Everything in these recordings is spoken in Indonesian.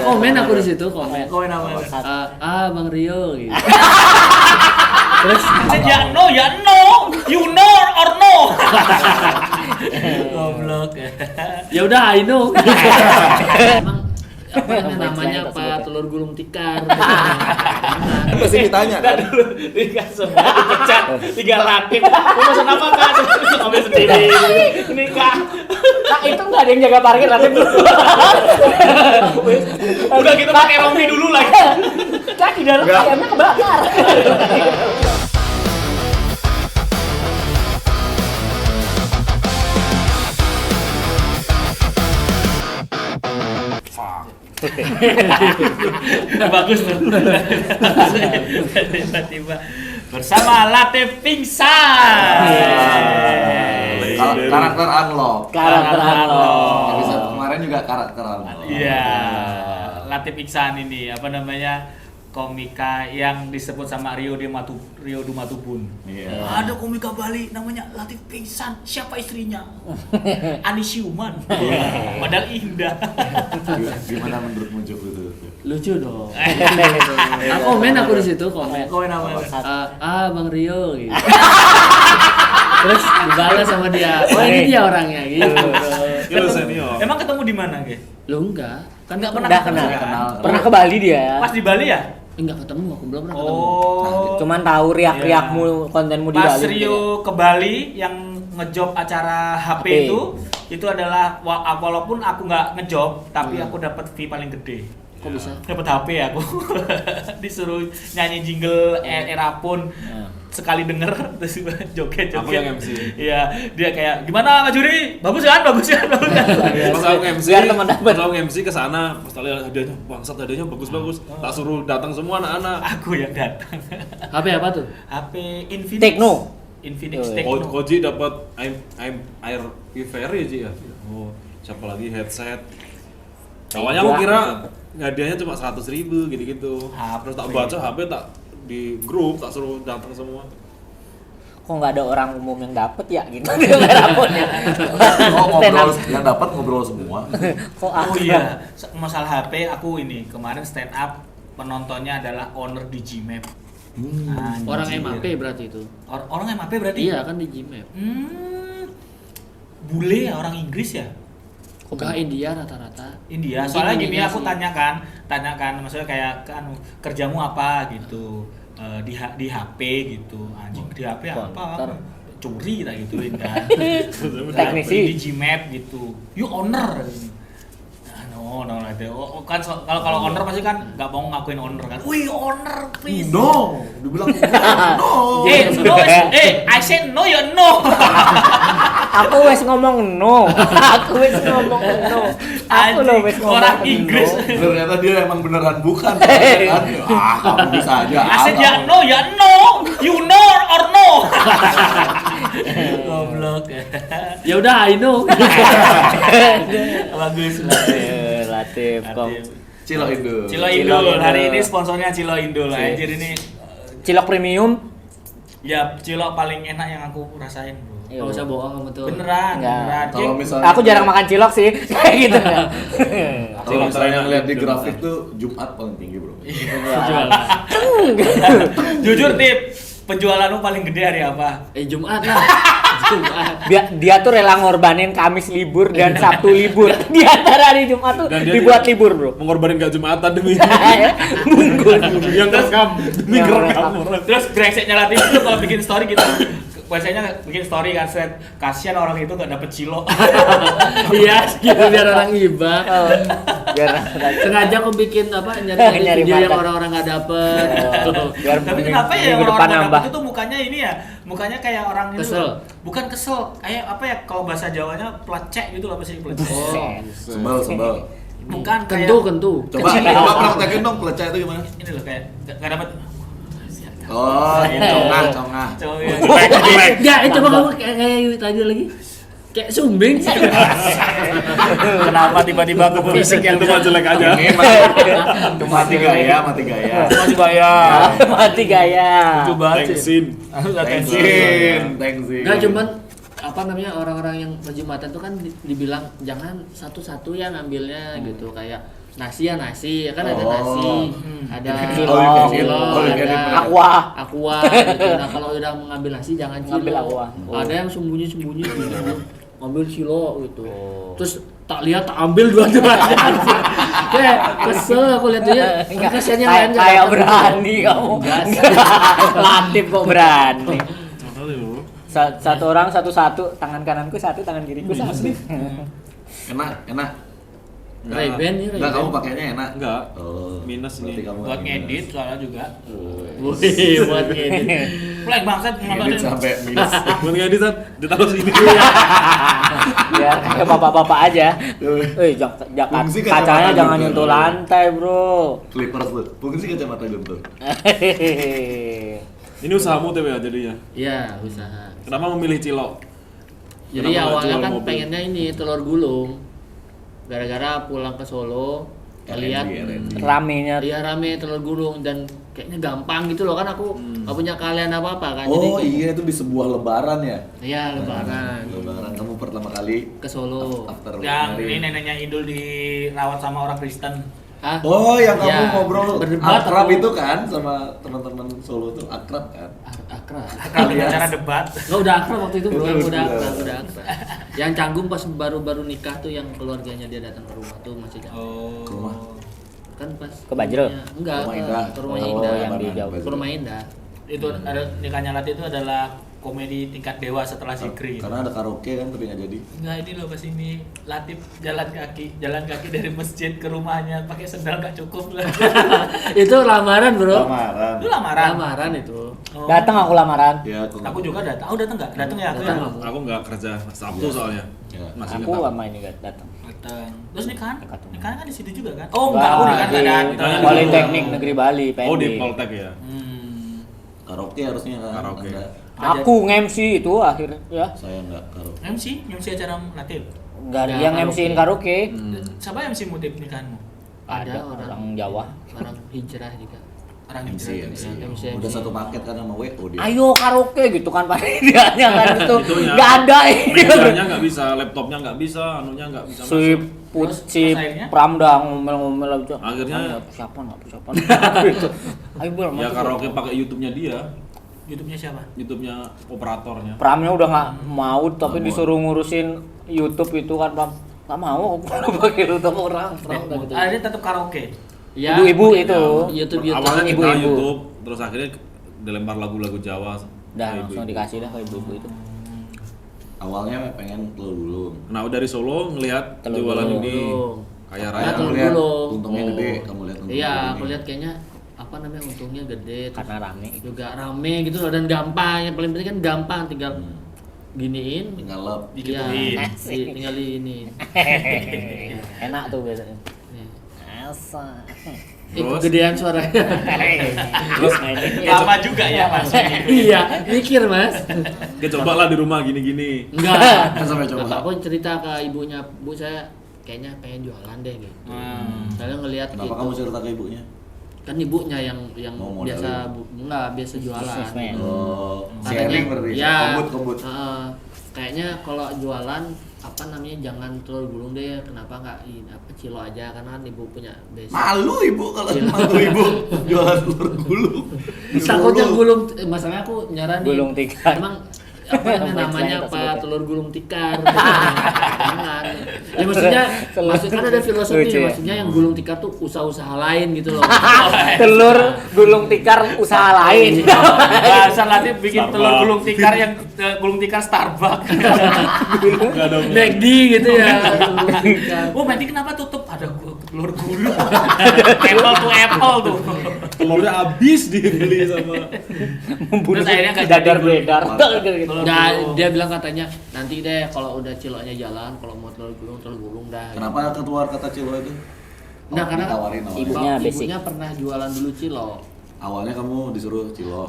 Komen aku di situ, komen. Komen apa? Bang Rio gitu. Terus ya no, you know or no. Goblok. Ya udah, I know. Emang apa namanya Pak telur gulung tikar. Pasti ditanya kan. Dikasih dipecat 3 latif. Lu pesan apa kan? Ambil sendiri. Nikah. Nah, itu enggak ada yang jaga parkir latif dulu. Udah gitu pakai rompi dulu lagi. Kan di dalam ayamnya kebakar. Bagus tuh. Tiba-tiba bersama Latif Pingsan. Karakter unlock. Episode kemarin juga karakter unlock. Iya. Latif Pingsan ini apa namanya? Komika yang disebut sama Rio Dumatubun. Iya. Ada komika Bali namanya Latif Pingsan. Siapa istrinya? Ani Siuman. Padahal indah. Gimana menurutmu Jok itu? Lucu dong. Komen aku di situ, komen. Komen apa? Bang Rio gitu. Terus dibalas sama dia. Oh, ini dia orangnya gitu. Emang ketemu di mana, Ge? Lu enggak? Kan Enggak pernah pernah kenal. Pernah ke Bali dia. Pas di Bali ya? Enggak ketemu, aku belum pernah ketemu. Oh. Cuman tahu riak-riakmu, kontenmu di Pas Bali. Rio ke Bali yang ngejob acara HP itu adalah walaupun aku nggak ngejob tapi aku dapat fee paling gede. Kok bisa? Dapat HP aku. Disuruh nyanyi jingle Erapun. Sekali denger terus joget. Aku yang MC. Iya, dia kayak gimana Mas Juri? Bagus kan? Pas aku MC, Biar teman dapat. pas aku MC ke sana, pas lihat hadiahnya, bangsat hadiahnya bagus-bagus. Tak suruh datang semua anak-anak. Aku yang datang. HP apa tuh? HP Infinix. Tekno. Infinix Oh, iya. Tekno. Koji dapat I'm Air Vivere ya Ji ya. Oh, siapa lagi headset. Awalnya aku kira hadiahnya cuma 100.000 gitu-gitu. Terus tak baca HP tak di grup, tak suruh datang semua. Kok nggak ada orang umum yang dapet ya gitu. Teleponnya. Ngobrol, yang dapat ngobrol semua. Kok Oh iya, masalah HP aku ini kemarin stand up penontonnya adalah owner di Gmap. Orang MAP berarti itu. Orang MAP berarti? Iya kan di Gmap. Bule ya, orang Inggris ya? Enggak, India rata-rata. India. Mungkin Soalnya gini India aku sih. tanyakan maksudnya kayak kan kerjamu apa gitu. Di HP gitu. Anjing di HP apa? Curi tak gituin kan. Teknisi. Di Gmap gitu. You owner. No, ada. Kan kalau owner pasti kan nggak mau ngakuin owner kan. Wih, owner, please. No, dibilang no. I said no, ya no. Aku wes ngomong no. Aku wes ngomong no. Aku loh wes ngomong orang no. Inggris. Ternyata dia emang beneran bukan. Kan? Kamu bisa aja. I said ya no, you know or no. Goblok. Ya udah, I know. Bagus. Latif. Cilo Indul. Cilo Indul. Hari ini sponsornya Cilo Indul. Anjir ini Cilok premium. ya cilok paling enak yang aku rasain, Bro. Enggak usah bohong kamu tuh. Beneran. Kalau Geng. misalnya Aku jarang makan cilok sih. Kayak gitu. Kalau misalnya ngeliat di grafik tuh Jumat paling tinggi, Bro. Jujur, Tip, penjualanmu paling gede hari apa? Jumat lah. Jumat. Dia tuh rela ngorbanin Kamis libur dan Sabtu libur. Di antara hari Jumat tuh Dan dia dibuat libur, Bro. Mengorbanin gak Jumatan demi Munggul. yang rekam, demi rekam orang. Terus brengseknya Latif itu kalau bikin story gitu. Biasanya bikin story kan, set kasihan orang itu gak dapet cilok. Iya, gitu biar orang iba. Biar Sengaja aku bikin apa nyari Nyari video yang makan. orang-orang nggak dapet. biar Tapi kenapa ya minggu orang depan orang nambah. itu tuh mukanya ini ya, mukanya kayak orang itu. Kesel. Bukan kesel, kayak apa ya kalau bahasa Jawanya plecek gitu loh, apa sih plecek? Sebel. Bukan kayak Kentu. Coba praktekin dong pelecah itu gimana? ini loh kayak gak dapet. Oh, congah. Cowok ya. Ya, coba kamu kayak tadi lagi. Kayak sumbing. Kenapa tiba-tiba ke fisik yang Itu mah jelek aja. Mati gaya. masih bayar? Mati gaya. Coba Thanksin. Thanksin. Nggak, cuman apa namanya orang-orang yang berjumatan tuh kan dibilang jangan satu-satu ya ngambilnya gitu, kayak nasi ya kan ada Oh. nasi, ada Cilok. cilok, ada aqua gitu. Nah kalau udah mengambil nasi jangan Ngambil cilok. aqua. Ada yang sembunyi gitu. Ngambil cilok gitu. Terus tak lihat tak ambil dua-duanya. Kayak kesel aku lihat dia. Kasihan yang lain Kayak berani kamu. Latif kok berani. Satu orang satu-satu, tangan kananku satu, tangan kiriku satu. Enak. Ray-Ban nih, Enggak, kamu Ray-Ban. pakainya enak. Enggak. Oh, Minus berarti ini. kamu Buat lagi ngedit minus. soalnya juga. Wih, buat ngedit. Blank banget Ngedit sampai minus. Buat ngedit kan ditaruh sini. Biar kayak bapak-bapak aja. Fungsi Kacanya kacamata jangan guntur. nyentuh lantai, bro. Clippers tuh. Mungkin sih kacamata guntur. Ini usahamu TW ya jadinya. Iya, usaha. Kenapa memilih cilok? Jadi Kenapa nggak awalnya jual kan mobil? pengennya ini telur gulung. Gara-gara pulang ke Solo, lihat R&D. Ramenya iya rame telur gulung dan kayaknya gampang gitu loh kan aku nggak punya kalian apa-apa kan. Oh Jadi iya, itu di sebuah lebaran ya? iya lebaran Lebaran kamu pertama kali ke Solo. after Yang married. ini neneknya Indul dirawat sama orang Kristen. Ah, Oh, yang kamu ya, ngobrol berdebat akrab aku. itu kan sama teman-teman Solo tuh akrab kan? akrab. Kali acara debat. Nggak udah akrab waktu itu bro, Udah. udah akrab. Yang canggung pas baru-baru nikah tuh yang keluarganya dia datang ke rumah tuh masih canggung. Oh. Ke rumah? Kan pas Ke Bajrel? Enggak, Rumah Indah. ke rumah Oh, Indah. yang di Lebaran. jauh. Ke rumah Indah. Itu ada nikahnya Lati itu adalah komedi tingkat dewa setelah Zikri. Karena ada karaoke kan tapi nggak jadi. Enggak, ini loh pas ini Latif jalan kaki dari masjid ke rumahnya pakai sendal gak cukup lah. Itu lamaran bro. Lamaran. Itu lamaran. Lamaran itu. Oh. datang aku lamaran. Ya, Aku juga datang. Oh, datang enggak? Datang ya aku ya. Datang. Aku nggak kerja Sabtu soalnya. Ya. Masih Aku ingat. sama ini gak datang. Datang. Terus nikahan? Nikah tuh. Nikahan kan di situ juga kan? Oh, enggak, aku nikahan di enggak Nikahnya datang. di Politeknik Negeri Bali, Oh di PNB. Poltek ya. Karaoke harusnya kan. Karaoke. Anda. Aku nge-MC itu akhirnya ya. Saya nggak karaoke. MC acara Latif. Enggak ada Ya, yang karaoke. MC-in karaoke. Siapa MC motif nikahanmu? Ada Orang Jawa. orang hijrah juga. Orang MC, hijrah. MC. MC. Udah satu paket kan sama WO dia. Ayo karaoke gitu kan panitianya kan itu. Itunya. Enggak ada ini. Mejanya nggak bisa, laptopnya nggak bisa, anunya nggak bisa Si Terus, si pas akhirnya? Pramda ngomel-ngomel aja. Akhirnya- nggak persiapan. Gitu. Ayo Bel, Ya masuk, karaoke Bel. pakai YouTube-nya dia, YouTube-nya siapa? YouTube-nya operatornya. Pramnya udah nggak mau tapi Nggak mau. disuruh ngurusin YouTube itu kan Pram. Nggak mau aku pakai YouTube orang. Pram udah gitu. Dia tetap karaoke. Ya, Ibu-ibu itu. YouTube Awalnya kita ibu-ibu. YouTube, terus akhirnya dilempar lagu-lagu Jawa. Udah ke langsung ibu-ibu. dikasih dah ke ibu-ibu itu. Awalnya pengen telur gulung. Nah dari Solo ngelihat Telur jualan gulung. ini kaya Nah, raya. telur Kamu lihat gulung. untungnya Oh. gede, kamu lihat untungnya Iya, gede. aku lihat kayaknya apa namanya untungnya gede terus Karena rame. juga rame gitu loh dan gampang. Yang paling penting kan gampang tinggal giniin. Tinggal lep. Iya, Digituin. tinggal ini. Enak tuh biasanya. Nih. Asa. Terus? Kegedean suaranya. Terus Lama juga ya Mas. Iya, mikir Mas. coba lah di rumah gini-gini. Enggak. Kan sampai coba. Aku cerita ke ibunya, Bu saya kayaknya pengen jualan deh gitu. Saya ngelihat Kenapa itu. kamu cerita ke ibunya? Kan ibunya yang Mau modalin. biasa jualan. Businessman. Oh, Katanya, sharing berarti. ya, Kebut. kayaknya kalau jualan apa namanya jangan telur gulung deh. Kenapa nggak ini apa cilo aja karena kan ibu punya basic. Malu ibu kalau mantu ibu jualan telur gulung. Takutnya gulung, masalahnya aku nyaranin. Gulung tikar. Emang apa namanya Backslide apa tersebut ya. telur gulung tikar. Jangan. Ya maksudnya kan ada filosofi Lucu ya. maksudnya yang gulung tikar tuh usaha-usaha lain gitu loh. Telur gulung tikar usaha lain. Bahasa Latif bikin Starbucks. telur gulung tikar yang gulung tikar Starbucks. Nggak ada. McD gitu ya. Gulung tikar. Oh, nanti kenapa tutup? Ada telur gulung. Apple to apple tuh. Telurnya habis dibeli sama. Membunuh Terus akhirnya nggak dadar jadi beredar. Telur Nah, gulung. dia bilang katanya nanti deh kalau udah ciloknya jalan, kalau mau telur gulung dah. Kenapa keluar kata Cilo itu? Nah, karena ditawarin awalnya. Ibunya basic. ibunya pernah jualan dulu cilok. Awalnya kamu disuruh Cilo,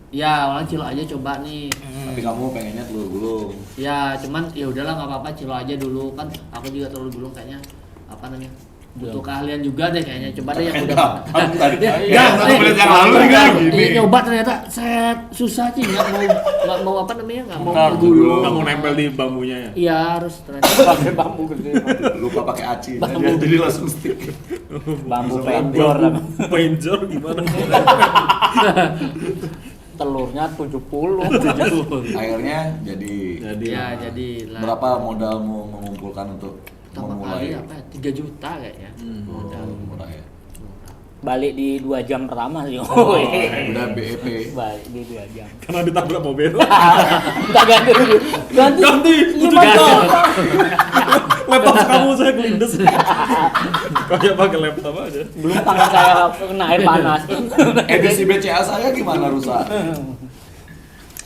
Ya, awalnya cilok aja coba nih. tapi kamu pengennya telur gulung. Ya, cuman ya udahlah nggak apa-apa cilok aja dulu kan. Aku juga telur gulung kayaknya apa namanya butuh keahlian juga deh kayaknya. Coba deh yang udah Gampang tadi. Ya, Satu menit yang lalu nih kan gini. nyoba ternyata saya susah sih nggak mau apa namanya nggak mau Nggak gulung. mau nempel di bambunya ya. Iya harus ternyata. Pakai bambu gede. Lupa pakai aci. Jadi langsung stick. Bambu penjor lah. Penjor gimana? Telurnya 70. Akhirnya jadi Ya jadi lah. berapa modalmu mengumpulkan untuk Pertama kali apa ya? 3 juta kayaknya. modal murah ya. Balik di 2 jam pertama sih. Udah BEP. Balik di 2 jam. Karena ditabrak mobil. Enggak ganti dulu. Ganti. Ganti. Iya, mantap. Laptop kamu saya kelindes. Kayak pakai laptop aja. Belum tangan saya kena air panas. Edisi BCA saya gimana rusak?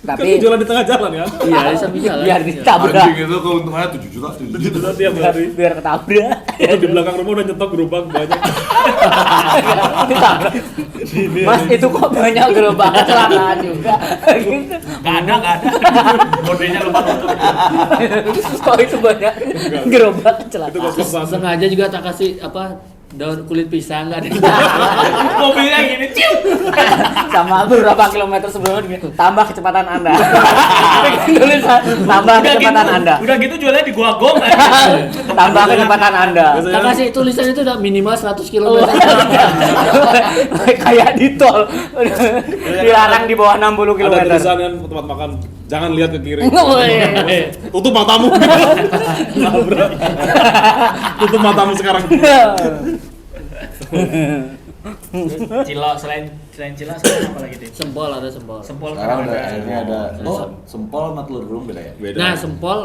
Kan Tapi jualan di tengah jalan kan? Iya di samping jalan. biar ditabrak. Anjing itu keuntungannya 7 juta. 7 juta. Itu tiap hari. Biar ketabrak. Itu di belakang rumah udah nyetok gerobak banyak. Ditabrak. Mas itu kok banyak gerobak kecelakaan juga. Gitu. Nggak ada. Modelnya lupa tutup. Kok itu banyak gerobak Itu kecelakaan. kos-kosan. Sengaja juga tak kasih apa daun kulit pisang nggak ada. Mobilnya gini, cium. Sama beberapa kilometer sebelumnya gitu. Tambah kecepatan Anda. Tulisan tambah kecepatan Anda. Udah gitu jualnya di Gua Gong. Tambah kecepatan Anda. Tak kasih tulisan itu udah minimal 100 km. Kayak di tol. Dilarang di bawah 60 km. Ada tulisan kan tempat makan, jangan lihat ke kiri. Oh, iya. Tutup matamu. Nabrak. Tutup matamu sekarang. Cilok selain cilok apa lagi deh? Sempol ada sempol. Sempol Sekarang kan udah ada. akhirnya ada. Oh, sempol sama telur gulung beda ya? Beda. Nah sempol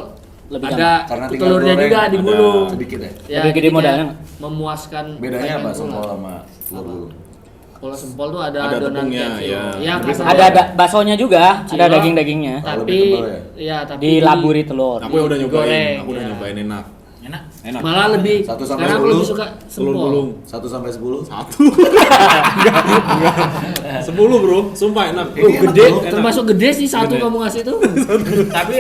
Lebih ada Karena tinggal telurnya goreng, juga ada digulung. sedikit ya. Lebih gede jadi modalnya. kayak memuaskan. Bedanya pengen apa gula. sempol sama telur gulung? Kalau sempol tuh ada Ada adonan tepungnya, kecil. ya. Ya, Lebih kasar. Ada baksonya juga, ada Cilok. daging-dagingnya. Lebih Tapi tebal ya? tapi Dilaburi telur. Aku udah nyobain, Digoreng, aku udah ya. nyobain enak. Enak. Enak. Malah lebih. 1 sampai Karena aku 10, lebih suka Telur sempol. gulung. 1 sampai 10. 10 bro, sumpah enak. Oh, gede, Enak. termasuk gede sih satu Gede. kamu ngasih tuh. Tapi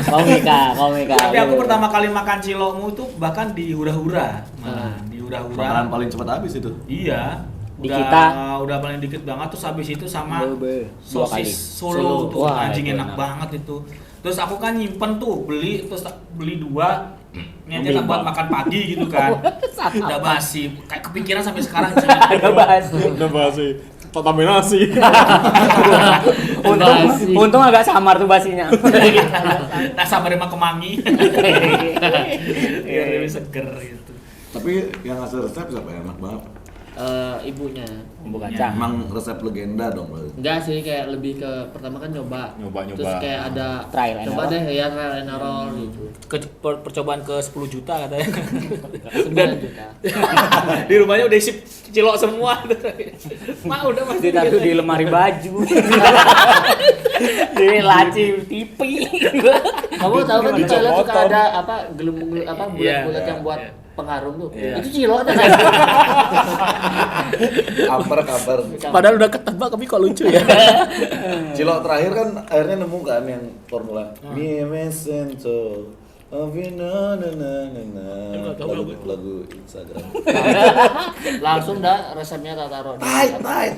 Komika. tapi aku pertama kali makan cilokmu itu bahkan di hura-hura. Malah di hura-hura. Makanan paling cepat habis itu. Iya. Di Udah, kita. udah paling dikit banget terus habis itu sama Dua kali. sosis Solo tuh Wah, anjing itu enak enak. banget itu. Terus aku kan nyimpen tuh beli terus beli 2 niatnya tak buat makan pagi gitu kan. Udah basi, kayak kepikiran sampai sekarang sih. Ada bahas. Udah basi. Tak tambah nasi. Untung agak samar tuh basinya. Nah sama emang kemangi. Biar lebih seger gitu. Tapi yang ngasih resep siapa ya? Enak banget. Ibunya. Bumbu kacang. Emang resep legenda dong berarti. Enggak sih kayak lebih ke pertama kan nyoba. Nyoba. Terus kayak ada Trial and coba error. deh ya trial and error gitu. Percobaan ke 10 juta katanya. 9 juta. Di rumahnya udah isi cilok semua. Mak udah pasti Ditaruh di lemari baju. Di laci TV. Kamu tahu kan di Gimana? Cilok suka Potong. ada apa gelembung apa bulat-bulat Iya, yang buat iya. pengharum tuh. Iya. Itu cilok kan. Kabar. Padahal udah ketebak tapi kok lucu ya. Cilok terakhir kan akhirnya nemu kan yang formula. Mi mesento. Lagu Instagram. Langsung dah resepnya tak taruh di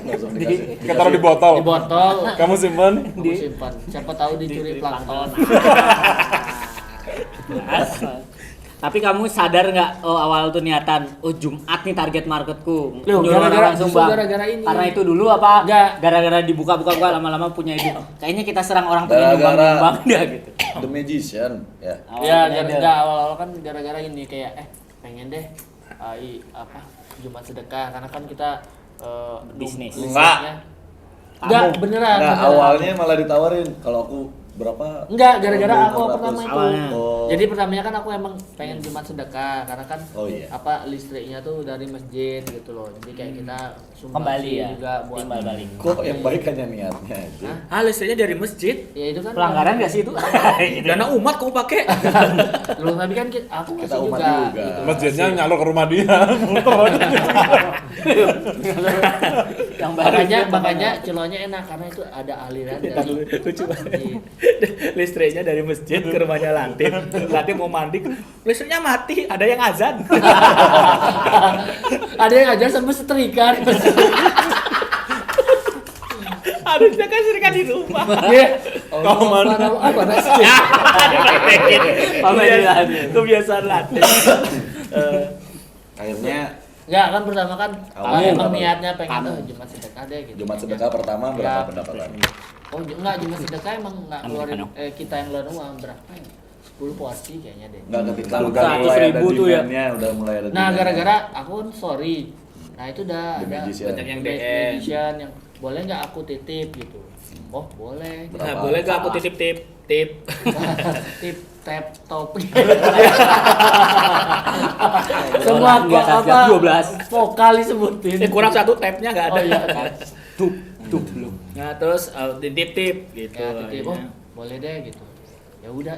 Langsung dikasih. Kita taruh di botol. di botol. Kamu simpan. Kamu simpan. Siapa tahu dicuri plankton. Tapi kamu sadar nggak awal tuh niatan, Jumat nih target marketku. Loh, Nyuruh gara-gara- orang justru sumbang. gara-gara ini. Karena itu dulu apa? Nggak. Gara-gara dibuka-buka lama-lama punya ide. Kayaknya kita serang orang pengen Gara-gara- nyumbang dia gitu. The Magician ya. Ya, Awalnya ada. enggak awal-awal kan gara-gara ini kayak pengen deh Jumat sedekah karena kan kita Bisnis. listriknya. Enggak, beneran. Nah, beneran. awalnya malah ditawarin kalau aku berapa? Enggak, gara-gara aku 600. pertama itu. Awalnya. Oh. Jadi pertamanya kan aku emang pengen Jumat sedekah karena kan Oh, iya. apa listriknya tuh dari masjid gitu loh. Jadi kayak kita sumbangsi Kembali ya. juga buat Timbal balik. Kok yang baik hanya niatnya aja. Hah? Listriknya dari masjid. Ya itu kan Pelanggaran nggak sih itu? Dana umat kamu pakai. Loh, tapi kan aku Kita ngasih umat juga. juga. Gitu. Masjidnya nyalur ke rumah dia. Muter aja. Yang baru Makanya celonya enak karena itu ada aliran dari Lucu banget. masjid. Listriknya dari masjid ke rumahnya Latif. Latif mau mandi, listriknya mati, ada yang azan. Ada yang aja sampai setrika. Harusnya kan setrika di rumah. Iya. Kau mana? Apa nasi? Kebiasaan Latif. Akhirnya Enggak kan pertama kan Awalnya emang berapa? niatnya pengen Kamu. Jumat sedekah deh gitu. Jumat sedekah pertama berapa Ya. pendapatan? Oh enggak, Jumat sedekah emang enggak Anu, keluarin anu. kita yang ngeluarin uang berapa ya? 10 porsi kayaknya deh. Enggak ketika udah 100.000 mulai ada tuh ya. demand-nya, udah mulai ada Nah, demand-nya. gara-gara aku kan sorry. Nah, itu udah The ada Magician. Banyak yang magician yang boleh nggak aku titip gitu. Oh, boleh. Berapa? Nah, boleh gak aku titip tip? Tip tap top. Semua Di atas apa? 12. Vokal disebutin. Kurang satu tabnya nggak ada. Oh iya. Tuh belum. Nah terus titip gitu. Ya, titip. Oh, akhirnya. boleh deh gitu. Ya udah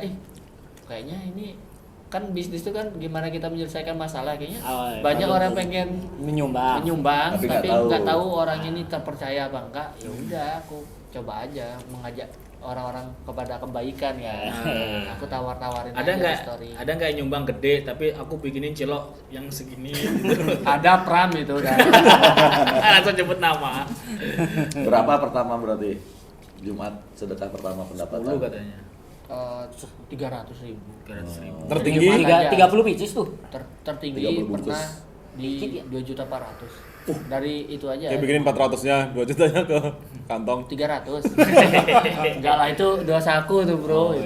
kayaknya ini kan bisnis itu kan gimana kita menyelesaikan masalah kayaknya Oh, iya. banyak orang pengen Menyumbang. Tapi tapi nggak nggak tahu. tahu orang ini terpercaya apa enggak. Ya udah aku coba aja mengajak orang-orang kepada kebaikan ya. Aku tawar-tawarin Ada aja nggak di story. ada nggak yang nyumbang gede tapi aku bikinin cilok yang segini gitu. Ada pram itu udah. Langsung nyebut nama. Berapa pertama berarti? Jumat sedekah pertama pendapatan. 10 katanya. 300.000. 300.000. Tertinggi Aja. 30 pieces tuh. Tertinggi 30 bungkus. pernah di Dikit ya? 2.400.000. Dari itu aja. dia bikinin 400-nya, 2 jutanya ke kantong. 300. Enggak lah itu 2 saku tuh, Bro.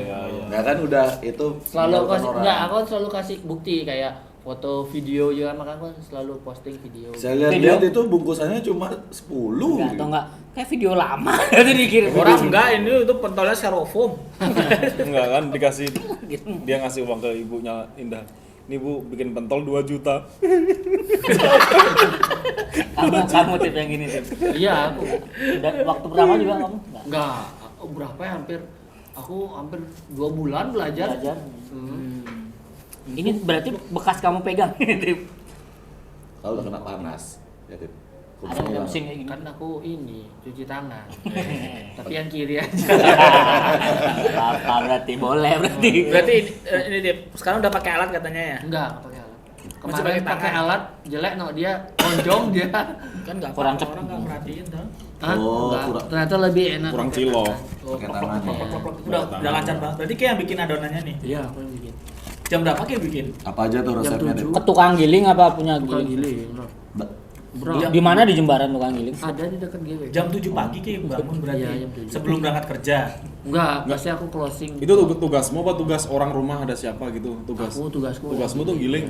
Nggak kan udah itu Selalu meninggalkan kasih orang. enggak, aku kan selalu kasih bukti kayak foto video juga makanya aku selalu posting video. Saya lihat itu bungkusannya cuma 10. Enggak atau enggak kayak video lama itu dikirim Orang enggak ini itu pentolnya styrofoam. Enggak kan dikasih, dia ngasih uang ke ibunya Indah. Ini Bu bikin pentol 2 juta. kamu tip yang gini tip. Iya, aku Dan waktu pertama juga kamu enggak berapa ya hampir 2 bulan belajar. Ini berarti bekas kamu pegang tip. Kalau udah kena panas, ya Tip. Ada nggak mesin kayak gini? Kan aku ini cuci tangan. Tapi yang kiri aja. Apa berarti boleh berarti. Berarti ini Dip, sekarang udah pakai alat katanya ya? Enggak pakai alat. Masih Kemarin pakai pakai tangan? alat jelek dia konjong dia. Kan enggak Kurang apa-apa, cepet. orang enggak merhatiin tuh. Hah? Oh, Enggak. kurang- Ternyata lebih enak. Kurang pakai cilo. tangan. Pakai tangan. Udah lancar banget. Berarti kayak yang bikin adonannya nih. Iya, aku yang bikin. Jam berapa kayak bikin? Apa aja tuh Jam resepnya 7. Tip? Ke tukang giling apa punya Bukan giling? giling, bro. Ba- Bro, Di mana di Jembaran tukang giling? ada di dekat GW. Jam 7 pagi kayak bangun berarti. Iya, jam 7. Sebelum berangkat kerja. Enggak, pasti aku closing. Itu tugasmu apa tugas orang rumah ada siapa gitu? Tugasku. Tugasmu tuh giling.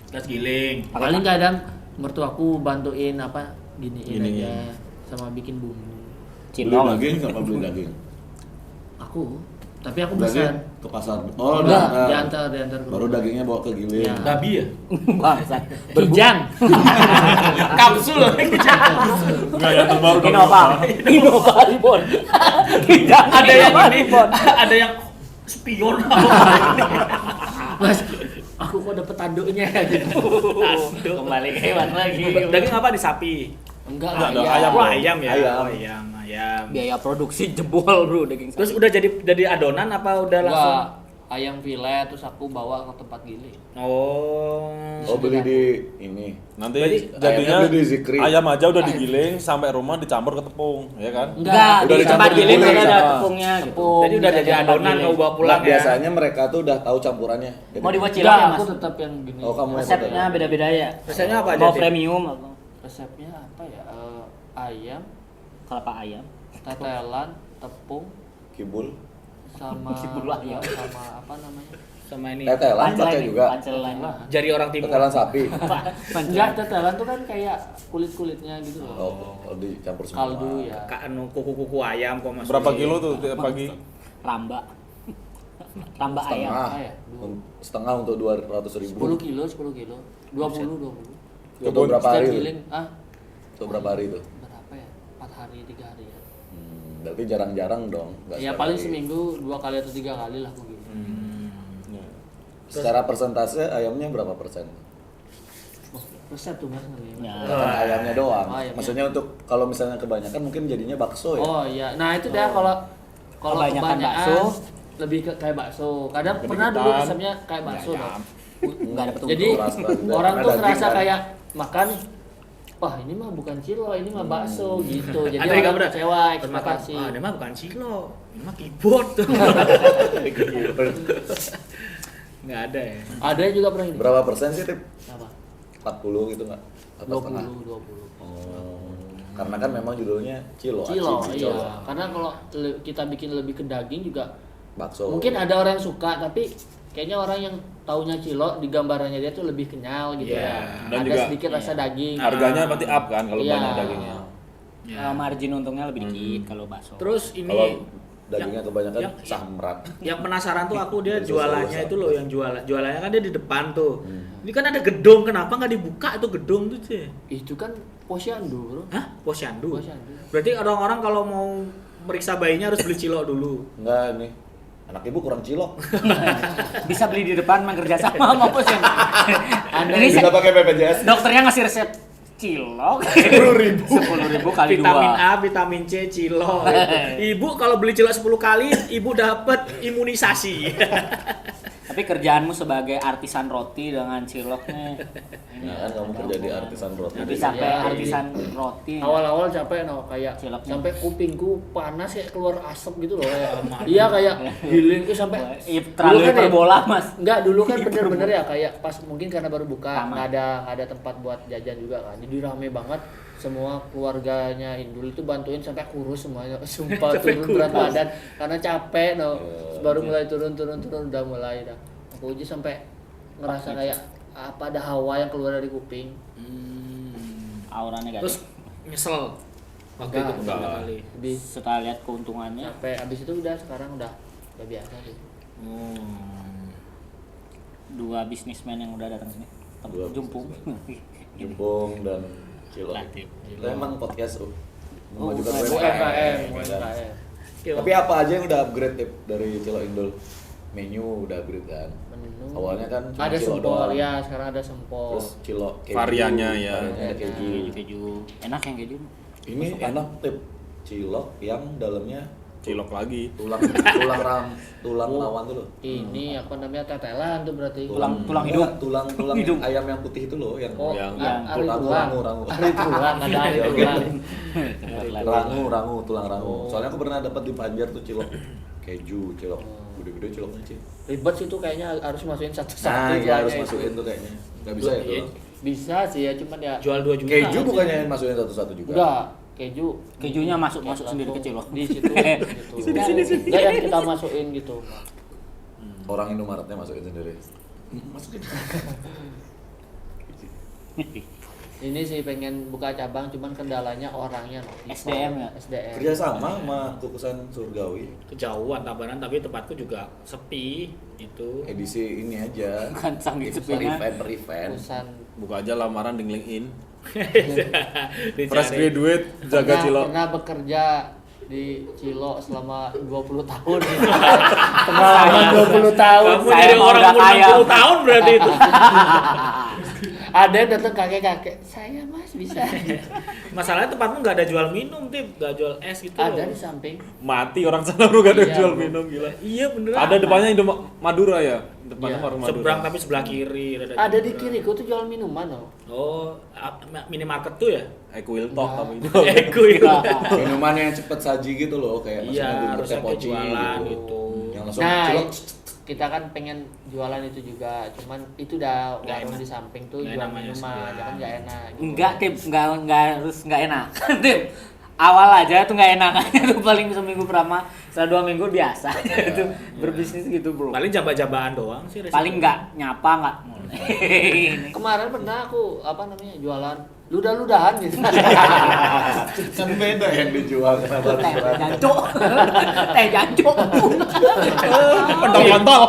Gas giling. Paling kadang mertuaku bantuin apa giniin Gini. aja sama bikin bumbu. Beli Cilok. daging sama beli daging? Aku, tapi aku Daging pesan. ke pasar. Oh, Enggak, diantar. diantar ke Baru rumah. dagingnya bawa ke giling. Iya. Babi ya? Bangsat. Kijang. Kapsul. Enggak yang terbaru dong. Innova. Innova Reborn. Tidak Ada yang Innova ini, Reborn. ada yang spion. Mas, aku kok dapet tanduknya gitu. Kembali ke hewan lagi. Daging apa di sapi? Enggak, Ada iya. ayam. Oh, ayam ya. Ayam. Oh, ayam. Biaya produksi jebol bro daging Terus sapi. udah jadi adonan apa udah langsung? Enggak, ayam filet terus aku bawa ke tempat giling. Oh. Oh, beli di ini. Nanti Berarti jadinya ayamnya beli di Zikri. ayam aja udah digiling sampai rumah dicampur ke tepung, ya kan? Enggak, Udah di tempat dicampur giling giling udah ada sama tepungnya gitu. tepung. Jadi udah jadi adonan mau bawa pulang Nah, ya. biasanya mereka tuh udah tahu campurannya. Jadi- Mau dibuat cilok Enggak, ya aku mas? tetap yang gini. Oh, kamu yang Resepnya beda-beda ya? Resepnya apa aja, Mau Tip? premium apa? Resepnya apa ya? Ayam, Kelapa ayam. tetelan, tepung kibul. sama Kibul ayam. sama apa namanya? Sama ini. Tetelan pakai nih, juga. pancel lain. Tetelan. Jari orang timur. Tetelan sapi. Enggak, tetelan tuh kan kayak kulit-kulitnya gitu loh. Oh, dicampur semua. Kaldu ya. Anu kuku-kuku ayam kok masukin. Berapa kilo tuh tiap pagi? Ramba. Ramba ayam. Setengah. ya? Setengah untuk 200.000. 10 kilo, 10 kilo. 20. Untuk berapa Setiap hari? giling, Untuk berapa hari itu? berapa ya? 4 hari, 3 hari ya. Berarti jarang-jarang dong. nggak Ya setiap paling hari. seminggu 2 kali atau 3 kali lah aku giling. Ya. Secara persentase ayamnya berapa persen? Resep tuh Mas ngeliat. Ya. Kan ayamnya doang. Oh, ayamnya. Maksudnya untuk kalau misalnya kebanyakan mungkin jadinya bakso ya. Oh iya, nah itu dah kalau Kebanyakan kebanyakan bakso, lebih ke kayak bakso. Kadang Lebih pernah dulu ketan. resepnya kayak bakso Ya, dong. Enggak ada Jadi Rasa juga. orang Karena tuh daging ngerasa kan. kayak makan, wah ini mah bukan cilo, ini mah bakso gitu. Jadi Ada yang orang bener. kecewa Pas makan, ekspektasi. ini mah bukan cilo, ini mah keyboard. Nggak ada ya. Ada yang juga pernah ini. Berapa persen sih Tip? Apa? 40 gitu nggak? Atau setengah? 20. Oh. Karena kan memang judulnya Cilo. Cilo, aci, iya. Karena kalau kita bikin lebih ke daging juga Bakso. mungkin ada orang yang suka, tapi kayaknya orang yang taunya cilo di gambarannya dia tuh lebih kenyal gitu Iya. ya. Dan Ada juga- sedikit rasa daging. Harganya pasti up kan kalau Iya. banyak dagingnya. Ya. margin untungnya lebih dikit kalau bakso. Terus ini Kalau dagingnya kebanyakan yang- samrat. yang penasaran tuh aku dia Itu jualannya selalu itu loh, yang jualannya kan dia di depan tuh. Hmm. Ini kan ada gedung, kenapa nggak dibuka itu gedung tuh sih? Itu kan posyandu, Bro. Hah? Posyandu. Posyandu. Berarti orang-orang kalau mau meriksa bayinya harus beli cilok dulu. Enggak nih. Anak ibu kurang cilok. Bisa beli di depan mang kerja sama sama posyandu. Ini Bisa pakai BPJS. dokternya ngasih resep cilok 10.000 kali Vitamin 2. A, vitamin C, cilok. Ibu kalau beli cilok 10 kali, ibu dapat imunisasi. Tapi kerjaanmu sebagai artisan roti dengan ciloknya Nah, kan kamu kerja di artisan roti. tapi Iya, sampai iya. artisan roti. Awal-awal capek no, kayak Ciloknya. sampai kupingku panas kayak keluar asap gitu loh kayak. Iya kayak healingku sampai Iya, terlalu Dulu kan ya- hiperbola, Mas. Enggak, dulu kan bener-bener ya kayak pas mungkin karena baru buka Taman. nggak ada tempat buat jajan juga kan. Jadi rame banget, semua keluarganya Indul itu bantuin sampai kurus semuanya. Sumpah turun berat badan karena capek no. Baru mulai turun udah mulai dah. Aku aja sampai ngerasa kayak apa ada hawa yang keluar dari kuping. Aura negatif. Terus nyesel waktu Enggak, itu pertama enggak. kali. Lebih Setelah lihat keuntungannya, capek abis itu udah sekarang udah biasa sih. dua bisnismen yang udah datang sini. Dua Jumpung. Jumpung dan Cilo. Latif. Itu emang podcast memajukan UMKM. Tapi apa aja yang udah upgrade Tip dari Cilo Indul? Menu udah upgrade kan? Menu. Awalnya kan cuma Ada Cilo sempol doang. ya, sekarang ada sempol. Terus Cilo keju. Variannya ya. Variannya ada keju. Keju. Enak yang keju. Ini enak Tip. Cilok yang dalamnya Cilok lagi. tulang rawan tuh loh. Ini apa namanya tetelan tuh berarti. Tulang Enggak, hidup. tulang Hidup. ayam yang putih itu loh yang Oh, yang ari rangu, tulang. rangu. Ari tulang, ada ari tulang. rangu tulang rangu. Oh. Soalnya aku pernah dapat di Banjar tuh cilok keju, cilok Oh. gede-gede ciloknya Cil. Ribet sih tuh kayaknya harus masukin satu-satu. Nah, iya tulangnya harus itu. masukin tuh kayaknya. Enggak bisa ya tuh. Bisa sih ya, cuman ya Jual 2 juta. Keju bukannya masukin satu-satu juga. enggak keju Kejunya masuk sendiri ke cilok. di situ gitu. Enggak yang kita masukin gitu. Orang Indomaretnya masukin sendiri. Masukin. Ini sih pengen buka cabang, cuman kendalanya orangnya no. SDM ya? SDM. Kerja sama sama kukusan surgawi. Kejauhan Tabanan, tapi tempatku juga sepi itu. Edisi ini aja. Kan sanggih sepinya. Event. Urusan Buka aja lamaran di LinkedIn. Dicari. Fresh graduate jaga Cilok. pernah bekerja di Cilo selama 20 tahun. Pengalaman 20 tahun. Kamu Saya jadi mau orang udah umur kaya. 60 tahun berarti itu. Ada yang datang kakek-kakek, saya mas bisa. Masalahnya tempatmu nggak ada jual minum, Tip, nggak jual es gitu. Ada loh. di samping. Mati orang sana lu gak ada Iya, jual bro. minum gila. Iya beneran. Ada depannya Indo Madura ya? Depannya Iya. warung Madura. Seberang tapi sebelah kiri. Ada di kiriku tuh jual minuman loh. Oh, minimarket tuh ya? Equil Talk tapi itu. Ego itu. Minuman yang cepet saji gitu loh, kayak Iya, maksudnya harusnya teh poci jualan gitu. Yang langsung Nah, cilok. kita kan pengen jualan itu juga, cuman itu udah Nggak warung enak. di samping tuh Nggak jual enak minuman, sebelah. ya kan nggak enak. Gitu. Enggak, Tip, enggak harus enggak enak. Tip. Awal aja tuh enggak enak. Itu paling seminggu pertama, setelah 2 minggu biasa. Itu berbisnis gitu, Bro. Paling jabak-jabakan doang sih. resiko. Paling enggak nyapa enggak. Kemarin pernah aku apa namanya jualan ludah-ludahan gitu. Kan beda yang dijual kenapa harus Teh berat. jancuk. Teh jancuk. Pentol-pentol.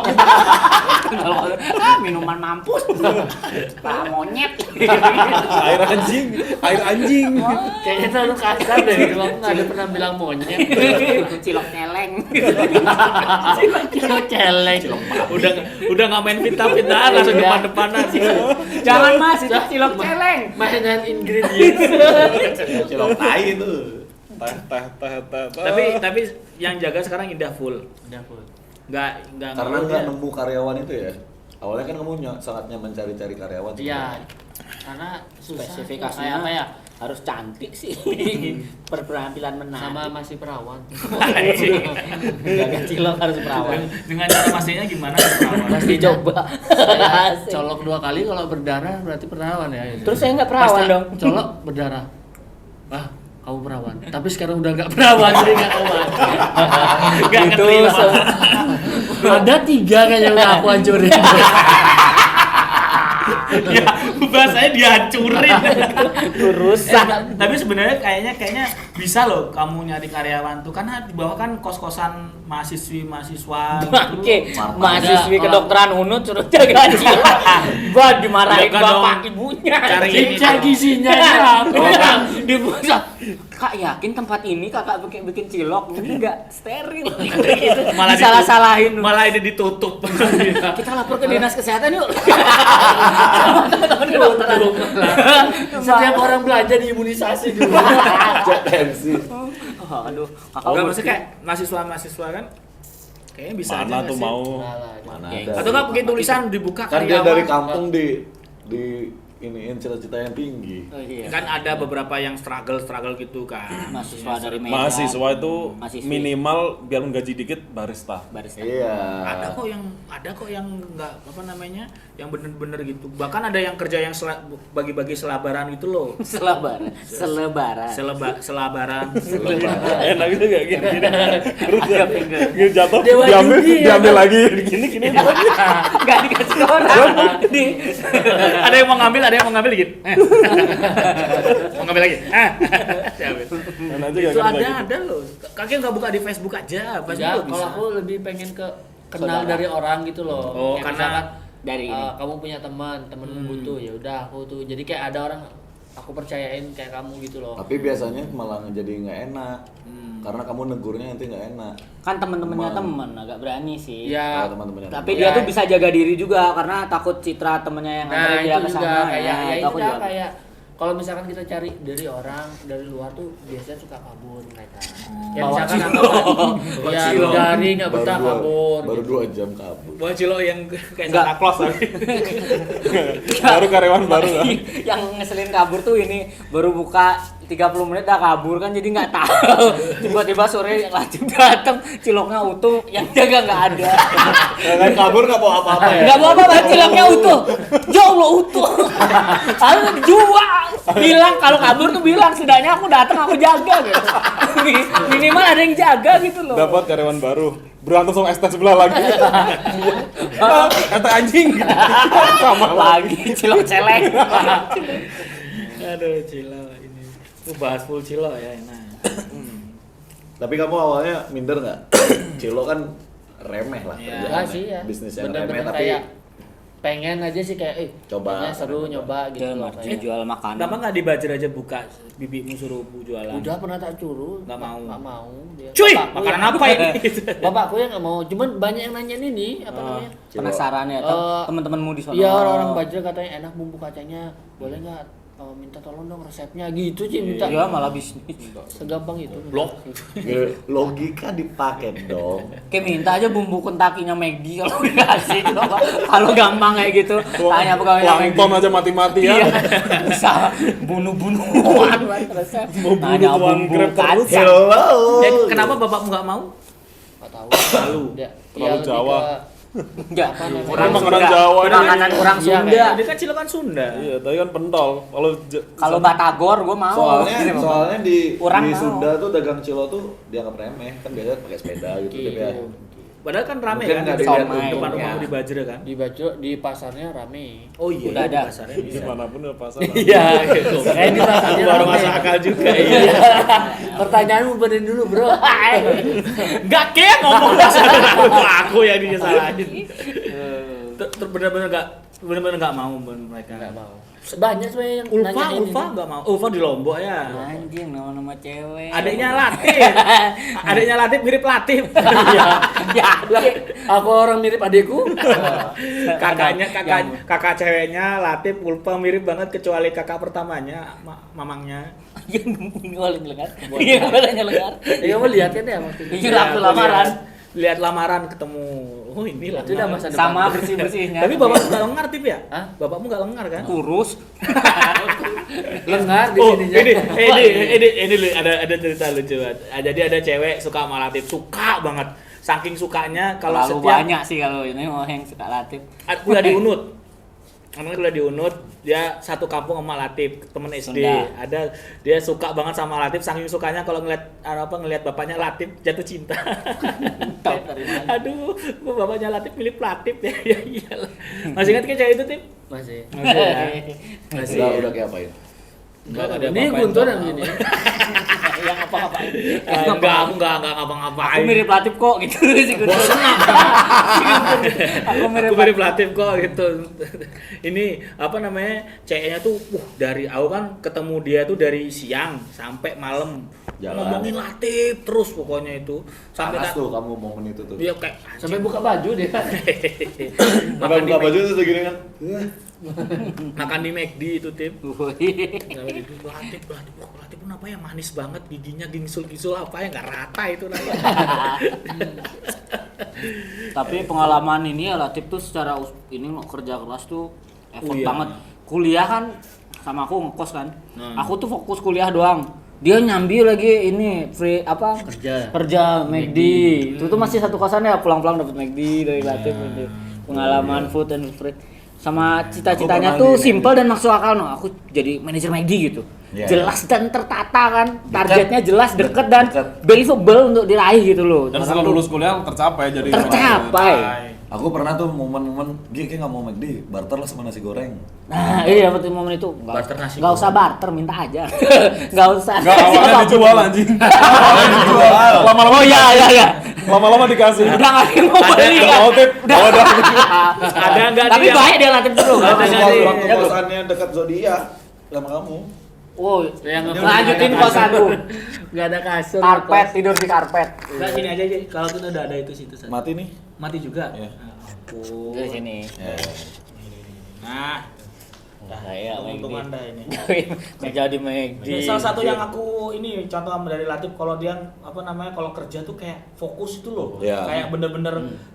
Minuman mampus. Pala monyet. Air anjing. Kayaknya terlalu kasar deh gitu. Aku nggak ada pernah bilang monyet. Cilok celeng. Cilok celeng. Udah nggak main fitnah-fitnah langsung depan-depanan. Jangan Mas, itu cilok celeng. Mainan ingredients. Cilok tai itu. Teh. Tapi yang jaga sekarang Indah full. Nggak Karena mau nggak dia. nemu karyawan itu ya. Awalnya kan kamu sangat nyaman cari-cari karyawan. Iya. Karena susah. Spesifikasinya Kayak apa ya? harus cantik sih. Berpenampilan menarik. Sama masih perawan. Jaga cilok harus perawan. Dengan cara pastinya gimana? Perawan? Pasti coba. Saya colok 2 kali kalau berdarah berarti perawan ya. Terus saya nggak perawan Pas dong. Colok berdarah. Wah, kamu perawan. Tapi sekarang udah nggak perawan jadi nggak kuat. Nggak Itu keterima. Ada 3 kayaknya udah aku hancurin. Ya, bahasanya dihancurin. rusak. Tapi sebenarnya kayaknya bisa loh kamu nyari karyawan tuh karena di bawah kan kos-kosan mahasiswa. Oke, Ada, mahasiswi kalau- kedokteran UNUD suruh jaga cilok. Buat dimarahin Jaga bapak dong. ibunya. Cari ini. Cek gizinya ya. Di pusat. Kak yakin tempat ini kakak bikin cilok ini enggak steril. Gitu. Malah Salah-salahin. Malah ini ditutup. Kita lapor ke dinas kesehatan yuk. Setiap orang belanja diimunisasi dulu. tensi. Aduh, kakak Enggak udah maksudnya kayak mahasiswa kan kayaknya bisa aja Mana nggak tuh sih? mau? Mana Ya, ada. Atau nggak bikin tulisan dibuka Kan dia karyawan. dari kampung di iniin cita-cita yang tinggi. Oh, iya. Kan ada beberapa yang struggle gitu kan. Mahasiswa dari Medan. Mahasiswa itu Mahasiswi. minimal biar gaji dikit barista. barista. Iya. Ada kok yang nggak apa namanya yang bener-bener gitu. Bahkan ada yang kerja yang bagi-bagi selabaran gitu loh. Selebaran. Selabaran. Enak gitu gak gini. Agak finger. Gini jatuh, Dewa diambil, judi ya, diambil Bang. lagi. Gini. Enggak dikasih ke orang. Di Ada yang mau ngambil gitu. Mau ngambil lagi. Diambil. Enak aja Itu gak ada loh. Kakek nggak buka di Facebook aja. Facebook Ya, bisa. kalau aku lebih pengen ke kenal Saudara. dari orang gitu loh. Oh, Kayak karena misalkan, dari ini. kamu punya temanmu butuh, ya udah aku tuh. Jadi kayak ada orang aku percayain kayak kamu gitu loh. Tapi biasanya malah jadi nggak enak. Karena kamu negurnya nanti nggak enak. Kan teman-temannya teman agak berani sih. Ya, Kalau teman-temannya. Tapi Ya. dia tuh bisa jaga diri juga karena takut citra temennya yang nah antar dia itu ke juga sana. kayak ya itu itu aku dah juga. kayak kalau misalkan kita cari dari orang dari luar tuh biasanya suka kabur mereka. Ya Bawa misalkan cilok. aku ya dari nggak betah kabur. Baru gitu. 2 jam kabur. Buat Cilo yang kayak Nggak. Santa Claus tapi. Baru karyawan baru kan. Yang ngeselin kabur tuh ini baru buka 30 menit dah kabur kan jadi nggak tahu. Tiba-tiba sore lanjut datang ciloknya utuh yang jaga nggak ada. Kan kabur nggak bawa apa-apa ya. Nggak apa-apa ciloknya utuh. Ya Allah utuh. Harus jual. Bilang kalau kabur tuh bilang setidaknya aku datang aku jaga gitu. Minimal ada yang jaga gitu loh. Dapat karyawan baru. Berantem sama ST sebelah lagi. ST anjing. Sama Lagi cilok celeng. Aduh Cilo ini. Bahas full Cilo ya enak. Tapi kamu awalnya minder nggak? Cilo kan remeh lah. Iya. kerjaannya. Enggak sih ya. Bisnis yang remeh Bener-bener tapi kayak pengen aja sih kayak Coba. kayaknya seru nyoba gitu loh. Dia Kayak, jual makanan. Kenapa nggak dibajar aja buka bibimu suruh bu jualan? udah pernah tak suruh Nggak mau. nggak mau dia. Cuy, Bapakku makanan yang- apa ini? Bapakku yang nggak mau, cuman banyak yang nanyain ini apa namanya? Penasaran ya teman-temanmu di sana. Iya orang Bajra katanya enak bumbu kacangnya, boleh nggak minta tolong dong resepnya gitu sih minta. Iya malah bisnis. Segampang itu. Blok. logika dipakai dong. Kayak minta aja bumbu kentakinya Maggi kalau dikasih gitu. Kalau gampang kayak gitu. Tanya pegawai Maggi. Plankton aja mati-mati Iya. ya. Bisa bunuh-bunuhan resep. Mau bunuh Ada tuan bumbu Grab terus. kacang. Hello. Kenapa bapakmu nggak mau? Nggak tahu. Malu. Dia, Terlalu lebih Jawa. ke- Enggak. Apa namanya? Orang Makanan Sunda. Jawa. Makanan orang Iya, Sunda. Dia kan Cilo kan Sunda. Iya, tadi kan pentol. Kalau Kalau Batagor gue mau. Soalnya di Orang di mau. Sunda tuh dagang cilo tuh dianggap remeh kan biasanya pakai sepeda gitu ya. Padahal kan rame Mungkin kan nggak di dilihat depan untungnya. rumahmu di Bajra kan. di Bajra di pasarnya rame. Oh iya, Udah ada. di pasarnya bisa. dimanapun ada pasar. Iya, gitu. Kayak di pasarnya Baru rame. masuk akal juga. Iya. Pertanyaanmu benerin dulu, Bro. Enggak kayak ngomong dasar aku yang disalahin. bener-bener nggak mau mereka. Nggak mau. Banyak sebenarnya yang Ulfa nanyain ini. nggak mau. Ulfa di Lombok ya. Anjing nama-nama cewek. Adiknya Latif. Adiknya Latif mirip Latif. Ya, Aku orang mirip adikku. Kakak ceweknya Latif Ulfa mirip banget kecuali kakak pertamanya mamangnya. yang ngoleng lengar. Iya, badannya lengar. Ya kamu lihat kan ya waktu itu. Iya, waktu lamaran. Lihat lamaran ketemu. Oh ini Itu udah masa Sama depan. bersih-bersihnya. Tapi bapakmu nggak lengar Tip ya? Hah? Bapakmu nggak lengar kan? kurus. Lengar di Oh, sininya. ini ada cerita lucu banget. Jadi ada cewek suka sama Latif, suka banget. Saking sukanya kalau Terlalu setiap banyak sih kalau ini mau yang suka Latif. kuliah di Unut. Namanya kuliah di Unut, dia satu kampung sama Latif, temen SD. Sunda. Ada dia suka banget sama Latif, saking sukanya kalau ngeliat bapaknya Latif jatuh cinta. Tahu dari mana? Aduh, kok bapaknya Latif milih Latif ya. Ya iyalah. Masih ingat kan cewek itu, Tip? Masih. Masih ya. Masih. Udah kayak apain? Enggak ada Ini apa-apain, Guntur Bang. yang gini. Yang apa-apain. Enggak, aku enggak ngapa-ngapain. Aku mirip Latif kok gitu sih gue. Aku mirip Aku mirip Latif kok gitu. Ini apa namanya? ceweknya tuh dari aku kan ketemu dia tuh dari siang sampai malam. Jalan. Ngomongin Latif terus pokoknya itu. Sampai Panas tuh kamu momen itu tuh. dia kayak Sampai buka baju dia. Sampai buka baju tuh segini kan. makan di McD itu Tip. Wih. Latif pun apa ya manis banget giginya gingsul apa ya nggak rata itu namanya. Tapi pengalaman ini ya Latif tuh secara ini mau kerja keras tuh effort Iya. banget. Kuliah kan sama aku ngekos kan. Hmm. Aku tuh fokus kuliah doang. Dia nyambi lagi ini free apa? Kerja McD. Itu tuh masih satu kosan ya, pulang-pulang dapat McD dari Latif gitu. Pengalaman food and free. Sama cita-citanya Aku tuh pernah di simple dan masuk akal no. Aku jadi manajer McD gitu. Iya, Jelas dan tertata kan. Targetnya jelas, deket Dekat. dan believable untuk diraih gitu loh. Dan setelah lulus kuliah tercapai jadi Tercapai. Aku pernah tuh momen-momen kayak nggak mau McD, barter lah sama nasi goreng. Nah, iya betul momen itu. Barter nasi Nggak usah barter, minta aja. Nggak usah. Enggak awalnya Siapapun. dijual anjing. Awalnya dijual. Lama-lama oh iya. Lama-lama dikasih. Udah nggak ada yang mau beli Enggak kan. mau Tip. Oh, udah. Ada nggak Tapi dia? baik dia Latif dulu. Ada nggak sih? Waktu kosannya dekat zodiak sama kamu. Wow, Yang lanjutin kosanku. Enggak ada kasur. Karpet, tidur di karpet. Enggak gini aja. Kalau tuh udah ada itu situ. Mati nih. Mati juga. Iya. Ampun. Di sini. Ya. Nah, Saya untung Anda ini. kerja di McD. Ini salah satu yang aku ini contoh dari Latif kalau dia apa namanya kalau kerja tuh kayak fokus itu loh. Iya. Kayak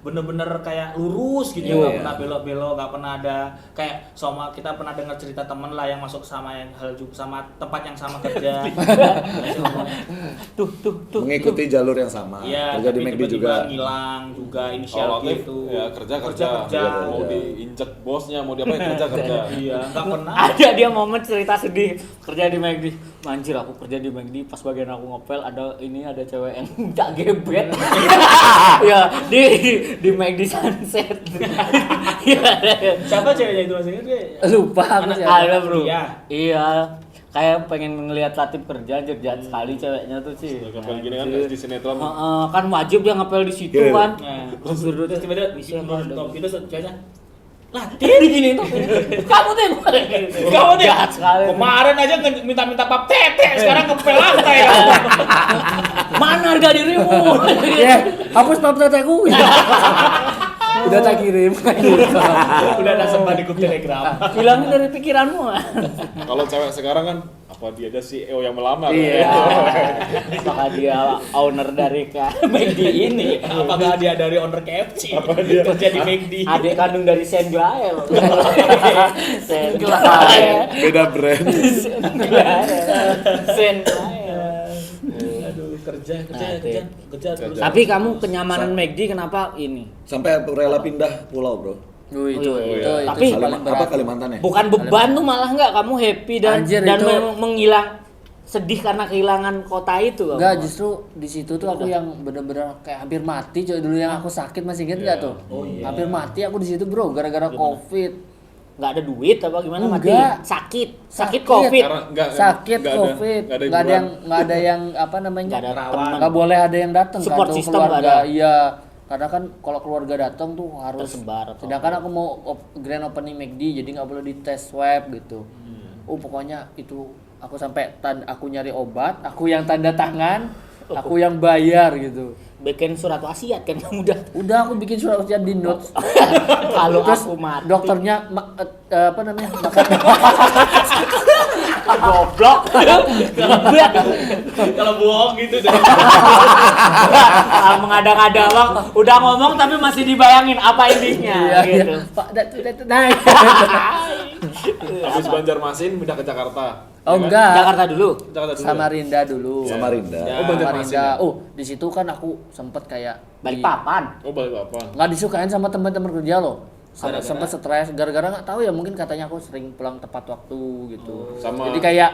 bener-bener kayak lurus gitu Iya. nggak pernah belok-belok, nggak pernah ada kayak sama kita pernah dengar cerita temen lah yang masuk sama yang hal juga sama tempat yang sama kerja. Tuh. Mengikuti jalur yang sama. Iya, Kerja di tapi McD tiba-tiba juga. ngilang juga inisial Kalau Latif gitu. ya kerja. Kerja. Mau diinjek bosnya, mau diapain kerja. Iya, nggak pernah. Ada dia momen cerita sedih kerja di McD. Manjir aku kerja di McD pas bagian aku ngepel ada cewek yang tak gebet. Ya di McD Sunset. Iya. Siapa ceweknya itu maksudnya dia? Lupa aku Anak- siapa. Ada bro. Iya. Iya. Kayak pengen ngelihat Latif kerja jahat sekali ceweknya tuh sih. Ngepel gini kan Anjir. di sinetron. Kan wajib dia ngepel di situ Iya. kan. Nah, Terus terus tiba-tiba bisa top itu ceweknya. Latif gini tuh. Kamu tuh Kamu deh. jahat sekali. Kemarin aja minta pap tete, sekarang ngepel lantai. Mana harga dirimu? Ya, hapus pap teteku. Udah tak kirim. Udah ada sempat di grup Telegram. Hilangin dari pikiranmu. Kalau cewek sekarang kan apa dia aja CEO yang melamar. Iya. Apakah dia owner dari McD ini? Apakah dia dari owner KFC? Kerja di McD. Adik kandung dari Sen Glael. Sen Glael. Beda brand. Sen Glael. Aduh, kerja terus. Tapi kamu kenyamanan McD kenapa ini? Sampai rela pindah pulau, Bro. Itu iya. itu Tapi- paling Apa berat. Kalimantan ya? Bukan beban tuh malah enggak kamu happy dan Anjir, dan itu- menghilang sedih karena kehilangan kota itu kamu. Enggak, justru di situ tuh aku yang bener-bener kayak hampir mati coy dulu yang aku sakit masih inget nggak tuh? Oh, iya. Hampir mati aku di situ bro gara-gara covid. Nggak ada duit apa gimana mati? Enggak. Sakit covid. Karena enggak Sakit enggak ada- covid. enggak ada Nggak ada hiburan. yang nggak ada yang apa namanya? Nggak ada Perawat. teman. Nggak boleh ada yang datang Support kan tuh system nggak keluarga. ada. Iya. Karena kan kalau keluarga datang tuh harus Tersebar atau sedangkan aku mau grand opening McD jadi nggak boleh dites swab gitu. Pokoknya itu aku sampai aku nyari obat, aku yang tanda tangan, aku yang bayar gitu. bikin surat wasiat kan Udah aku bikin surat wasiat di notes. kalau Terus aku mati dokternya apa namanya? Makan goblok. Kalau bohong gitu deh. Mengada-ngada bang, udah ngomong tapi masih dibayangin apa endingnya gitu. Pak Datu naik. Habis Banjarmasin pindah ke Jakarta. Oh Ya kan? enggak. Jakarta dulu. Jakarta dulu. Samarinda dulu. Samarinda. Ya. Oh, Banjarmasin. Samarinda. Ya? Oh, di situ kan aku sempet kayak Balikpapan. Oh, Balikpapan. nggak disukain sama teman-teman kerja loh. Sempet stres gara-gara nggak tahu ya, mungkin katanya aku sering pulang tepat waktu gitu. Sama- Jadi kayak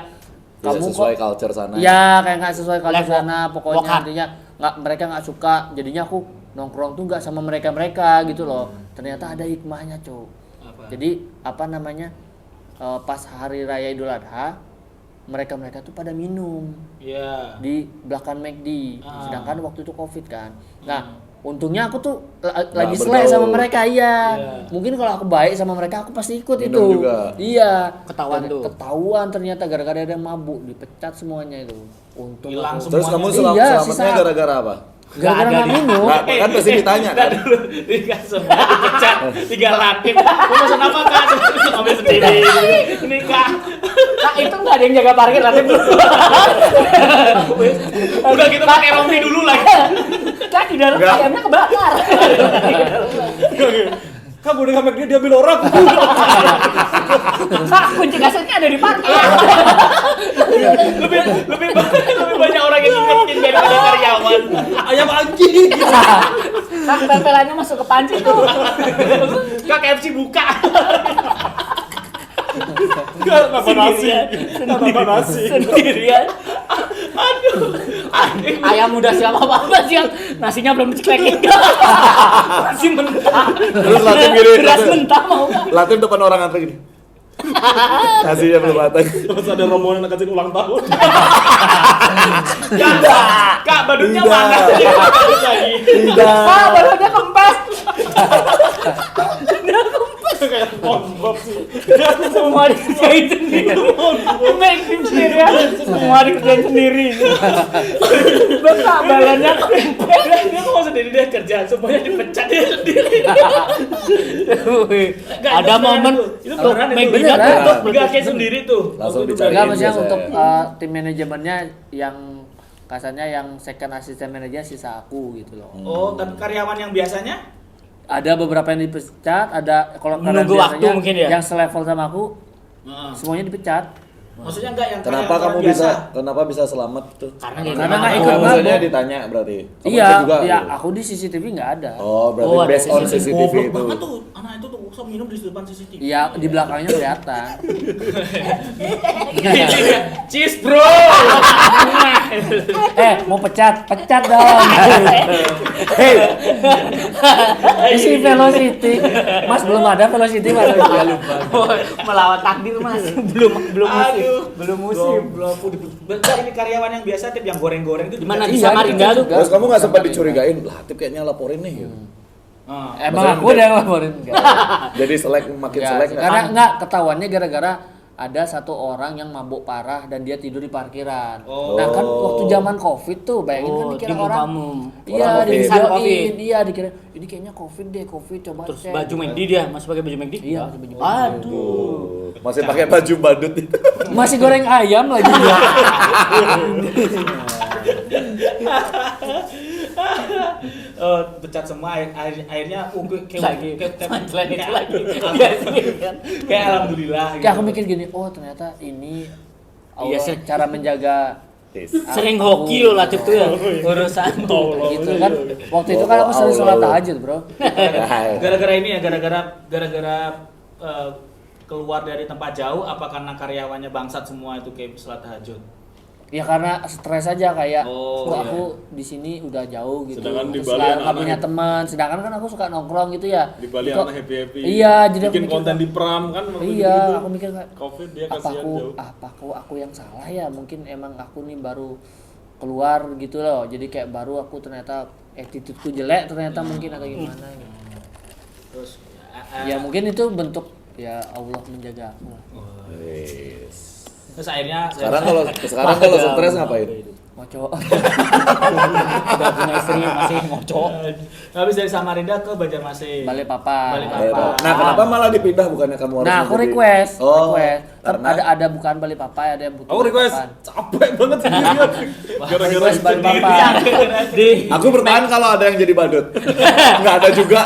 Tidak kamu sesuai kok culture sana. ya kayak nggak sesuai kalau Level. sana pokoknya Work hard. artinya mereka nggak suka, jadinya aku nongkrong tuh nggak sama mereka gitu loh. Ternyata ada hikmahnya Cok. Jadi apa namanya pas hari raya Idul Adha mereka tuh pada minum Iya. di belakang McD, sedangkan waktu itu COVID kan. Nah untungnya aku tuh lagi selek bergaul. sama mereka, iya. Iya. Mungkin kalau aku baik sama mereka aku pasti ikut Minum itu. juga. Iya. Ketahuan tuh. Ketahuan ternyata gara-gara ada yang mabuk, dipecat semuanya itu. Untung Hilang aku- Terus kamu Iya, selamatnya sisa- gara-gara apa? gara-gara nggak minum. Nah, kan pasti ditanya kan. Dulu Rika semua dipecat, 3 latif. Lu pesan apa Kak? Ambil sendiri. Ini Kak. Nah itu nggak ada yang jaga parkir nanti dulu. Udah gitu pakai rompi dulu lagi. Kan di dalam Nggak. ayamnya kebakar. Kamu udah ngambil dia diambil orang. Nah kunci kasetnya ada di parkir. lebih banyak orang yang ingetin daripada karyawan. Ayam anjing. Nah tempelannya masuk ke panci tuh. Kak KFC buka. Enggak nambah nasi. Nambah nasi. Sendirian. Aduh. Ayam udah siap apa siang, nasinya belum diceklekin. Masih mentah. Terus Latif gini. Beras mentah mau nggak? Latif depan orang antri gini. Nasinya belum matang. Terus ada rombongan kecil ulang tahun. Kak badutnya Tidak. mana? Lagi. Tidak. Ah, balonnya kempes. Kayak SpongeBob sih. Semua dikerjain sendiri. Making sendiri ya. Semua dikerjain sendiri. Bapak balonnya kempes. Dia kok sendiri dia kerja, semuanya dipecat dia sendiri. Ada momen itu tuh beneran itu. Maggie-nya Beneran. tutup. Enggak kayak sendiri tuh. Langsung Waktu itu dicari. Enggak, maksudnya biasa untuk ya. tim manajemennya yang kasarnya yang second assistant manager sisa aku gitu loh. Oh, tapi karyawan yang biasanya? Ada beberapa yang dipecat, ada kalau karena Menunggu waktu biasanya mungkin ya? yang selevel sama aku Heeh. semuanya dipecat. Maksudnya enggak yang Kenapa karyawan kamu biasa? kenapa bisa selamat tuh? Karena Karena nggak Oh, ikut maksudnya mabuk. ditanya berarti. Kamu Iya, cek juga, iya, gitu? aku di CCTV nggak ada. Oh, berarti Oh, ada based on CCTV. CCTV Goblok itu. banget tuh. Anak itu tuh usah minum di depan CCTV. Iya, di belakangnya kelihatan. Cheese bro. Mau pecat dong. Isi velocity. Mas belum ada velocity Mas. Ya lupa. melawan takdir mas. Belum musim. Aduh. Belum musim. Goblok. Bentar, ini karyawan yang biasa tip yang goreng-goreng itu Di mana? dipecat. Di Samarinda tuh. Terus kamu nggak sempat dicurigain, Latif kayaknya laporin nih. Gitu. Ah. Emang Maksudnya aku udah yang laporin enggak? Jadi selek makin Enggak, selek karena enggak ketahuannya gara-gara ada satu orang yang mabuk parah dan dia tidur di parkiran. Oh. Nah kan waktu zaman Covid tuh, bayangin kan Oh, dikira di orang kamu. iya Orang di pingsan Covid. iya dikira ini kayaknya Covid deh, Covid coba Terus cek. baju McD dia masih pakai baju McD? Iya, masih baju Aduh. masih pakai baju badut itu. Masih goreng ayam lagi dia. Pecat semua airnya Lagi. Selain itu lagi. kayak Iya sih kan. kayak alhamdulillah Kayak aku mikir gini, oh ternyata ini Allah Iya sih. cara menjaga Sering hoki lo Latif tuh ya urusan tuh. gitu kan. Waktu itu kan aku sering sholat tahajud, Bro. gara-gara ini ya gara-gara keluar dari tempat jauh apa karena karyawannya bangsat semua itu kayak sholat tahajud. Ya karena stres aja kayak Oh, kok iya. aku di sini udah jauh gitu. Sedangkan di Terus Bali nggak anak-anak punya itu- teman, sedangkan kan aku suka nongkrong gitu ya. Di Bali Kok- anak happy-happy. Iya, jadi aku bikin mikir, konten di Pram kan waktu Iya, gitu. aku mikir kayak Covid dia apa kasihan jauh. aku yang salah ya, mungkin emang aku nih baru keluar gitu loh, jadi kayak baru aku ternyata attitude-ku jelek ternyata mungkin atau gimana gitu. Terus Ya mungkin itu bentuk ya Allah menjaga aku lah. Yes. terus akhirnya Sekarang kalau stres ngapain? Ngoco. Udah punya istri masih ngocok. habis dari Samarinda ke Banjarmasin. Balikpapan. Balikpapan. Nah, kenapa malah dipindah bukannya kamu harus Nah, aku menjadi- request. Oh, Karena karena ada bukan Balikpapan, ada yang butuh. Aku request Balikpapan. capek banget sendirian. Gara-gara Request itu Balikpapan. Di aku bertahan kalau ada yang jadi badut. Nggak ada juga.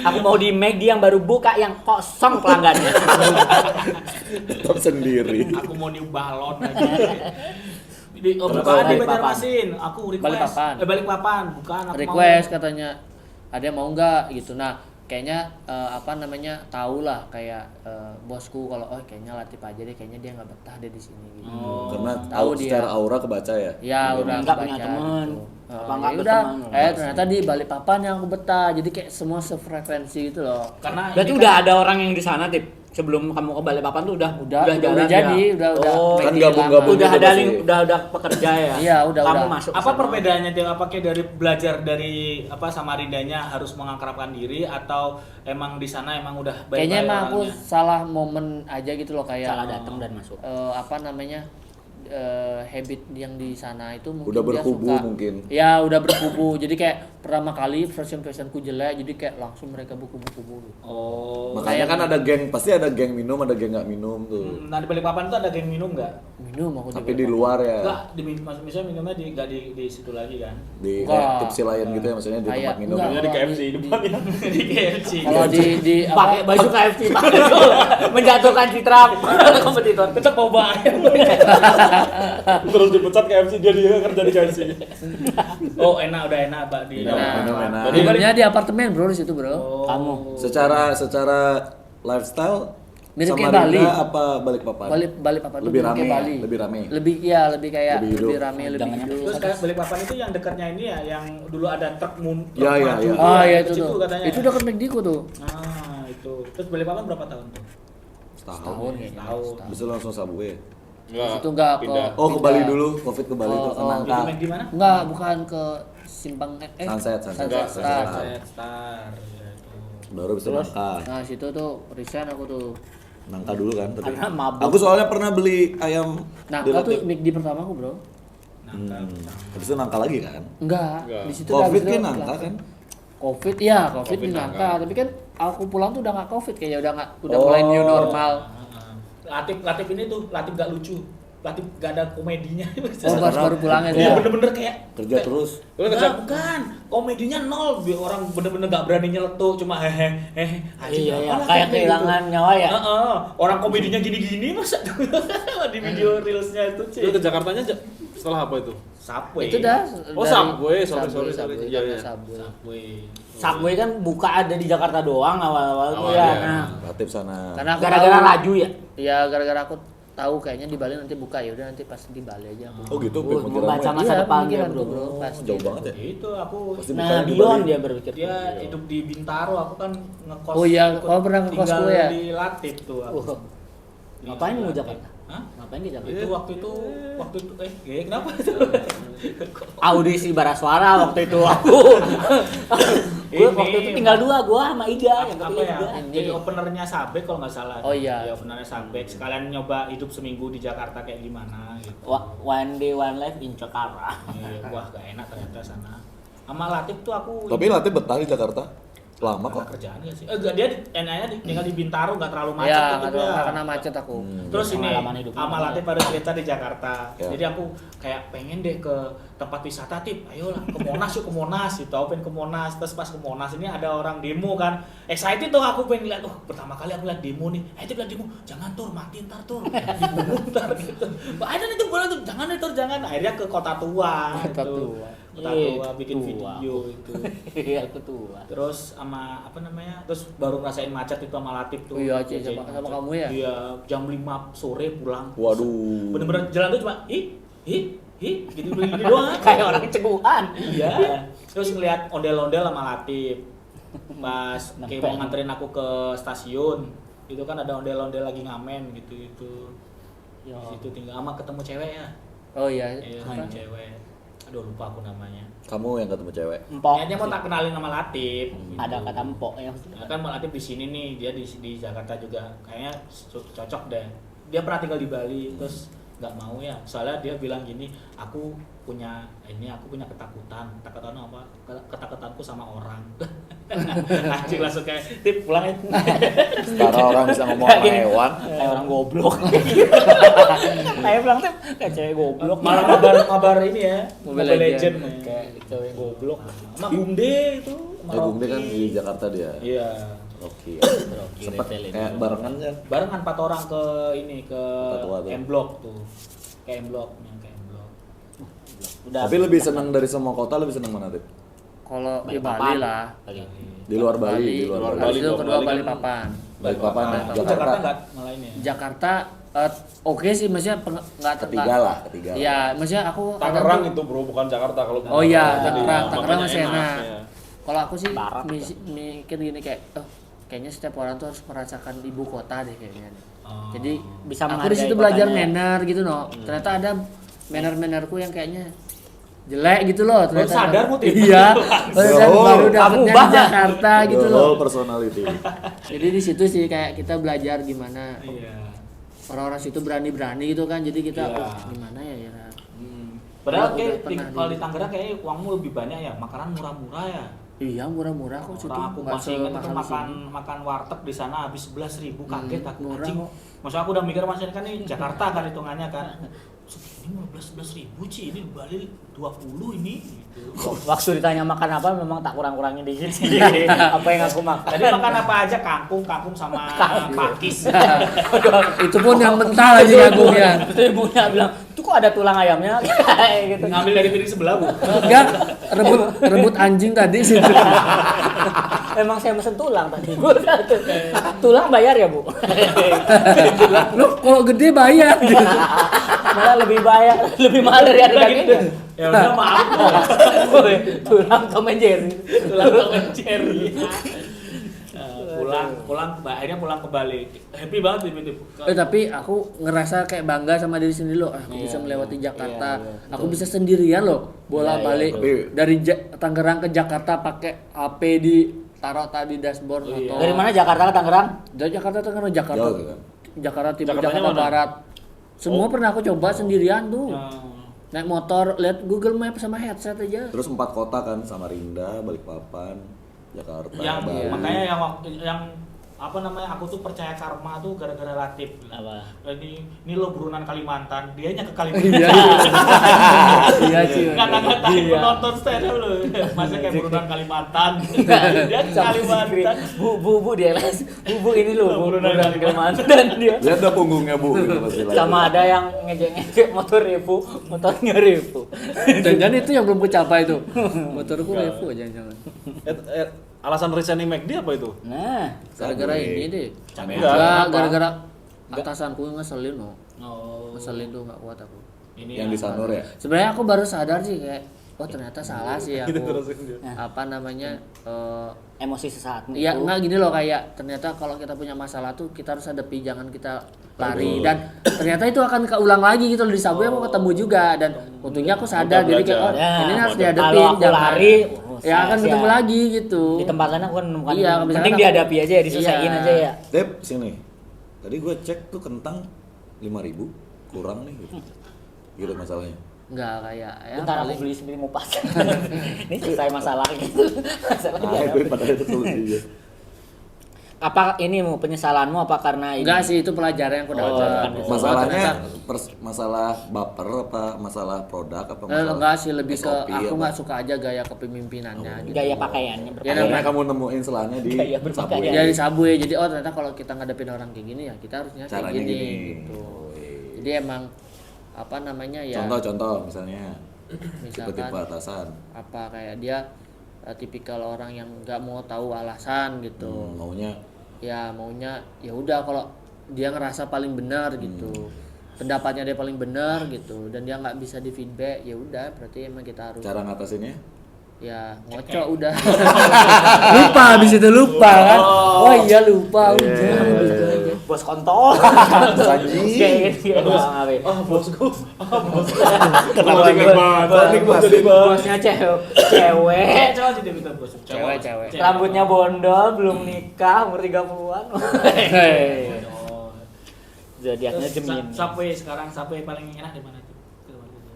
aku mau di McD yang baru buka yang kosong pelanggannya. Tetap sendiri. Aku mau di balon lagi. Terus Bukan di Balikpapan. Banjarmasin. Aku request. Balikpapan. Balikpapan, bukan aku Request katanya ada yang mau nggak gitu. Nah, kayaknya tahu lah kayak bosku kalau kayaknya Latif aja deh, kayaknya dia nggak betah deh di sini gitu. Karena Tahu dia. secara aura kebaca ya. Ya udah Nggak kebaca punya teman. gitu. Apa nggak Ya udah, berteman? ternyata di Balikpapan yang aku betah. Jadi kayak semua sefrekuensi gitu loh. Karena Berarti ini udah kan- ada orang yang di sana, Tip. Sebelum kamu ke Balikpapan tuh udah Udah jadi, udah Oh, Kan meeting gabung-gabung. lama. udah gitu ada pasti. udah pekerja ya. Iya, udah. Kamu masuk. apa ke sana. perbedaannya Tio? Apakah dari belajar dari Samarindanya harus mengakrabkan diri atau emang di sana emang udah baik-baik Kayaknya emang aku orangnya? salah momen aja gitu loh kayak Salah datang dan masuk. Habit yang di sana itu mungkin Udah dia berkubu suka. mungkin. Ya udah berkubu. Jadi kayak pertama kali fashionku jelek, jadi kayak langsung mereka berkubu-kubu. Oh. Makanya kan ada geng, pasti ada geng minum, ada geng nggak minum tuh. Nah di Balikpapan tuh ada geng minum nggak? Minum aku Tapi di luar ya, Enggak, misalnya minumnya nggak di situ lagi kan? di Enggak. kayak tipsi lain gitu ya, maksudnya di Kayak- tempat minum. enggak. di KFC depan ya. di KFC. Kalau di Pakai baju KFC menjatuhkan citra kompetitor. Tetap mau bayar. Terus dipecat KFC dia kerja di KFC. Oh enak, udah enak Pak di. Minum enak. Jadi minumnya di apartemen bro di situ bro. Oh. Kamu. Secara lifestyle Mirip kayak Samarinda Bali. apa Balikpapan? Balikpapan tuh Lebih kayak rame ya? Bali. Lebih rame. Lebih kayak Lebih hidup. lebih rame, lebih Jangan hidup. Terus kayak Balikpapan itu yang dekatnya ini ya, yang dulu ada truk Ya, ya, maju ya. Oh ya, iya ke itu situ tuh. katanya. Itu dekat McD-ku tuh. Ah itu. Terus Balikpapan berapa tahun tuh? Setahun kayaknya. Setahun. Bisa langsung Subway. Itu enggak ke pindah. Oh, ke Bali dulu, Covid ke Bali tuh ke oh, Nangka. Di mana? Enggak, bukan ke Simpang Sunset. Star. Sunset Star. Ya, itu. Baru bisa Nangka. Nah, situ tuh resign aku tuh. Nangka dulu kan tadi. Karena mabuk. Aku soalnya pernah beli ayam Nah, di kau tuh Latif. McD pertama aku, Bro. Habis itu Nangka lagi kan? Enggak, Enggak. di situ Covid habis itu kan Nangka kan? Covid iya, Covid Covid di Nangka. Nangka, tapi kan aku pulang tuh udah nggak Covid kayaknya udah mulai new normal. Latif ini tuh Latif gak lucu. Latif gak ada komedinya. Oh, baru pulangnya Iya dia. bener-bener kayak Kerja terus. Enggak, bukan. Komedinya nol. Orang bener-bener gak berani nyeletuk, cuma hehehe. Iya ya, kayak kehilangan nyawa ya. Orang komedinya gini-gini masa di video reelsnya itu Lu ke Jakartanya setelah apa itu? Subway. Itu dah. Oh, dari- Subway, sorry. Subway, Iya, karena iya. Subway. Subway. Subway kan buka ada di Jakarta doang awal-awal tuh ya. Awalnya. Nah, Latif sana. Karena aku gara-gara tahu- laju ya. Ya gara-gara aku tahu kayaknya di Bali nanti buka, ya udah nanti pas di Bali aja aku. Oh gitu, Oh, pemikiranmu membaca ya? masa Iya, depan dia, pemikiranku, bro. pas Jauh gitu. banget ya? Itu aku Pasti Nah, bukanya di beyond Bali. dia berpikir. dia hidup di Bintaro, aku kan ngekos. Oh iya, ikut kau pernah ngekos tinggal gue ya? di Latif tuh aku. Wah. Ngapain mau Jakarta? Hah? Ngapain ke Jakarta? Itu waktu itu kenapa itu? Audisi bara suara waktu itu aku. Gue Ini, waktu itu tinggal dua, gua sama Iga yang apa ketiga ya? Iga. Jadi openernya Sabek kalau nggak salah. Oh iya. Ya openernya Sabek. Sekalian nyoba hidup seminggu di Jakarta kayak gimana gitu. One day one life in Jakarta. Iya, wah gak enak ternyata sana. Sama Latif tuh aku. Tapi Latif betah di Jakarta. Lama Karena kok. kerjaan gak sih? Dia enaknya tinggal di Bintaro, nggak terlalu macet Ya, gitu nggak ya. kena macet aku. Terus ini Pengalaman hidup. sama Latif pada cerita di Jakarta. Ya. Jadi aku kayak pengen deh ke tempat wisata Tip. Ayolah ke Monas yuk, ke Monas gitu. Aku pengen ke Monas. Terus pas ke Monas ini ada orang demo kan. Excited tuh aku pengen lihat. Pertama kali aku lihat demo nih. Tip lihat demo. Jangan tur, mati ntar tur. Dibunuh ntar gitu. Ayo itu boleh tuh. Jangan tur, jangan. Akhirnya ke Kota Tua. Kota gitu. Tua. Kota Tua bikin Tua. video itu. Iya, aku tua. Terus sama apa namanya? Terus baru ngerasain macet itu sama Latif tuh. Oh iya, Ci, Ngerasain sama macet. kamu ya? Iya, jam 5 sore pulang. Waduh. Bener-bener jalan tuh cuma gitu gini doang. Kayak orang ceguhan. Iya. Terus ngeliat ondel-ondel sama Latif. Pas kayak mau Nempel. nganterin aku ke stasiun. Itu kan ada ondel-ondel lagi ngamen gitu. Ya. Di situ tinggal sama ketemu cewek ya. Oh iya. Iya, Apa? ketemu cewek. Aduh lupa aku namanya. Kamu yang ketemu cewek. Empok. Niatnya mau tak kenalin sama Latif. Ada kata empok ya. Nah, kan Latif di sini nih, dia di Jakarta juga. Kayaknya cocok deh. Dia pernah tinggal di Bali, terus nggak mau ya. Soalnya dia bilang gini, aku punya ketakutan apa? Ketakutanku sama orang. Anjing langsung kayak tip pulang ya. Setara orang bisa ngomong sama hewan. Kayak orang goblok. Kayak bilang tuh kayak cewek goblok. Malah kabar ini ya, Mobile Mobile Legend. Legend. Kayak cewek goblok. Sama Bumde itu. sama Bumde kan Rocky. di Jakarta dia. Iya. Oke. Rocky Sempet Retelin. kayak barengan kan. Barengan 4 orang ke Tua tuh. M Block tuh. Ke M Block, yang ke M Block. Udah. Tapi lebih senang dari semua kota, lebih senang mana, Tip? Kalau di Balikpapan. Bali lah. Bali. Di luar Bali, di luar Bali. Habis itu kedua Bali kan- Balikpapan. Balikpapan, Itu Jakarta. Jakarta enggak ngalahinnya. Jakarta oke sih, maksudnya nggak Ketiga lah, ketiga. Iya, maksudnya aku Tangerang kadang itu bro, bukan Jakarta kalau Oh iya, Tangerang Tangerang makanya masih enak. ya. Kalau aku sih Barat, mikir gini kayak, kayaknya setiap orang tuh harus merasakan ibu kota deh kayaknya. Oh. Jadi Bisa aku di menghargai situ belajar kotanya. manner gitu no. Ternyata ada manner-mannerku yang kayaknya jelek gitu loh. Ternyata sadar, Mut, ya? Iya. Dan Oh, baru kamu dapetnya di ubah. Jakarta gitu The loh. whole personality. Jadi di situ sih kayak kita belajar gimana Iya. orang-orang situ berani-berani gitu kan. Jadi kita Iya. gimana ya. Padahal Udah kayak pernah kalau di- di Tangerang kayaknya uangmu lebih banyak ya, makanan murah-murah ya. Iya, murah-murah kok situ. Orang aku Nggak masih ingat itu semahal di makan sini. makan warteg di sana habis 11.000, kaget aku murah anjing. kok. Maksudnya aku udah mikir masih kan ini Jakarta kan hitungannya kan. Ini 11.000 Ci, ini di Bali 20 ini gitu. Waktu ditanya makan apa memang tak kurang-kurangin dikit sih. Apa yang aku makan. Tadi makan apa aja? Kangkung sama pakis. Itu pun yang mentah lagi kagumnya. Terus ibunya bilang, "Itu kok ada tulang ayamnya?" Kayak gitu. Ngambil dari piring sebelah, Bu. Enggak, rebut anjing tadi sih. Emang saya mesen tulang tadi. Tulang bayar ya, Bu? Lu kalau gede bayar gitu. Malah lebih bayar, lebih mahal dari harga dagingnya. Ya udah maaf. Tulang Tom and Jerry. Pulang ke Cherry. Akhirnya pulang ke Bali. Happy banget di Tapi aku ngerasa kayak bangga sama diri sendiri loh. Aku bisa melewati Jakarta. iya, Aku bisa sendirian loh bolak-balik Iya, iya. dari Tangerang ke Jakarta pakai HP taruh tadi dashboard motor. Dari mana Jakarta ke Tangerang? Dari Jakarta Tangerang, Jakarta. Jauh kan? Jakarta Timur, Jakartanya Jakarta mana? Barat. Semua pernah aku coba sendirian tuh. Nah, Naik motor, lihat Google Maps sama headset aja. Terus 4 kota kan, Samarinda, Balikpapan, Jakarta, yang Bali. makanya yang apa namanya, aku tuh percaya karma tuh gara-gara Latif. Apa? Ini lo burunan Kalimantan, dianya ke Kalimantan. Iya sih. Kata-kata Iya. penonton stand up lo, masa kayak burunan Kalimantan. Dia ke Kalimantan. Bu di LS. Bu ini loh, Burunan burunan Kalimantan dia. Lihat dah punggungnya, Bu. Gitu pasti lah. Sama ada yang ngejek-ngejek motor Revo, motornya Revo. Jangan itu yang belum kecapai tuh. Motorku Revo jangan-jangan. Alasan resigning McD apa itu? Nah, Gara-gara ini deh. Enggak, Enggak, apa? gara-gara atasanku ngeselin loh. Oh, Ngeselin tuh nggak kuat aku. ini Yang di Sanur ya? Sebenarnya aku baru sadar sih kayak, oh ternyata salah sih Gitu aku. terusin dia. Apa namanya? emosi sesaat Iya itu. enggak gini loh, kayak ternyata kalau kita punya masalah tuh kita harus hadapi, jangan kita lari. Betul. Dan ternyata itu akan keulang lagi gitu loh, di Subway aku ketemu juga, dan untungnya aku sadar Udah jadi kayak oh belajar. ini harus Kalau dihadapi, aku lari, ya akan ketemu lagi gitu. Di tempat lain aku kan menemukan. Iya, itu. misalkan Penting aku- dihadapi aja ya, diselesaiin Iya. aja ya. Tip, sini. Tadi gue cek tuh kentang 5.000 kurang nih gitu. Gitu masalahnya. Enggak kayak ya Bentar aku paling beli sendiri mau pas. Ini selesai masalah gitu. Masalah Nah, dihadapi. itu pada itu solusinya. Apa ini mau penyesalanmu apa karena ini? enggak sih, itu pelajaran yang aku dapat. bukan. Masalahnya Ternyata- masalah baper apa masalah produk apa Eh, masalah enggak sih, lebih ke SOP aku apa? nggak suka aja gaya kepemimpinannya gitu. Gaya pakaiannya Ya, Akhirnya namanya- kamu nemuin celahnya di Gaya berpakaian. Subway. Ya di Subway, jadi oh ternyata kalau kita ngadepin orang kayak gini ya kita harusnya kayak Caranya gini, gini. gitu. Oh, iya. Jadi emang apa namanya ya, Contoh misalnya misalkan tipe-tipe atasan. apa kayak dia tipikal orang yang nggak mau tahu alasan gitu. Maunya Ya maunya ya udah kalau dia ngerasa paling benar gitu. Pendapatnya dia paling benar gitu, dan dia nggak bisa di feedback, ya udah berarti emang kita harus cara ngatasinnya ya ngocok udah. Lupa habis itu lupa kan. Oh iya lupa udah. Iya. Gitu aja. bos kontol. Sanji. Kayak gitu. Bosku. Kenapa ingat banget? Bosnya cewek. Coba jadi kita bos. Cewek. Rambutnya bondol, belum nikah, umur 30-an. Zodiaknya Gemini. Subway sekarang Subway paling enak di mana tuh?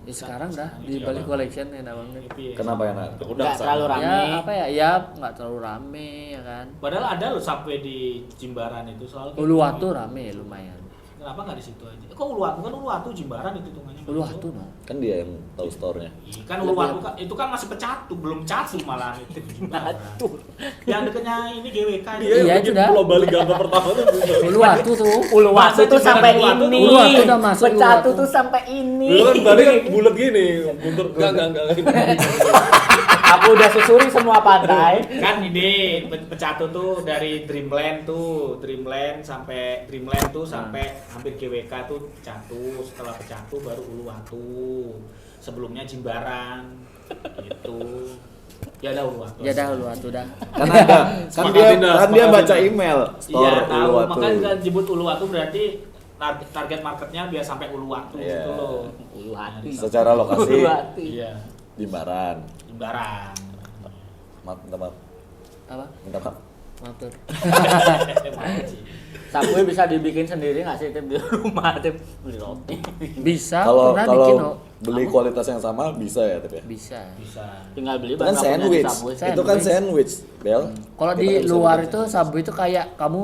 Ya sekarang dah di balik collection enak banget. Kenapa enak? Nggak terlalu rame. Ya apa ya nggak terlalu rame ya kan. Padahal ada loh Subway di Jimbaran itu soal. Uluwatu rame lumayan. Kenapa nggak di situ aja? Kok Uluwatu kan Uluwatu Jimbaran itu hitungannya. Uluwatu no. Kan dia yang tahu store-nya. Iya, kan Uluwatu kan itu kan masih pecatu, belum catu malah itu Jimbaran. Yang dekatnya ini GWK itu. Iya, itu dah. Pulau Bali gambar pertama tuh. Uluwatu tuh. Uluwatu tuh sampai ini. Uluwatu udah masuk Pecatu Uluwatu. tuh sampai ini. Dulu kan Bali kan bulat gini, buntur enggak. Aku udah susuri semua pantai. Kan ini pecatu tuh dari Dreamland sampai hampir GWK tuh pecatu, setelah pecatu baru Uluwatu, sebelumnya Jimbaran gitu. Ya ada Uluwatu. Ya dah Uluwatu dah. Kan ada. Sepakatin dah, Kan dia sepakatin. baca email Iya store tahu, Uluwatu. makanya kita nyebut Uluwatu berarti target marketnya biar sampai Uluwatu Iya. gitu loh. Uluwatu. Secara lokasi Uluwatu. Iya, Jimbaran. Jimbaran. Minta maaf. Apa? Minta maaf. Matur. Emang sih. Subway bisa dibikin sendiri nggak sih Tip, di rumah Tip? Beli roti. Bisa Kalau pernah bikin kalau no. beli kualitas yang sama bisa ya tapi ya. Bisa. Bisa. Tinggal beli Itu kan bahan bakunya di sandwich. Subway. Itu kan sandwich, Bel. Kalau Kita di kan bisa luar bikin itu Subway itu kayak kamu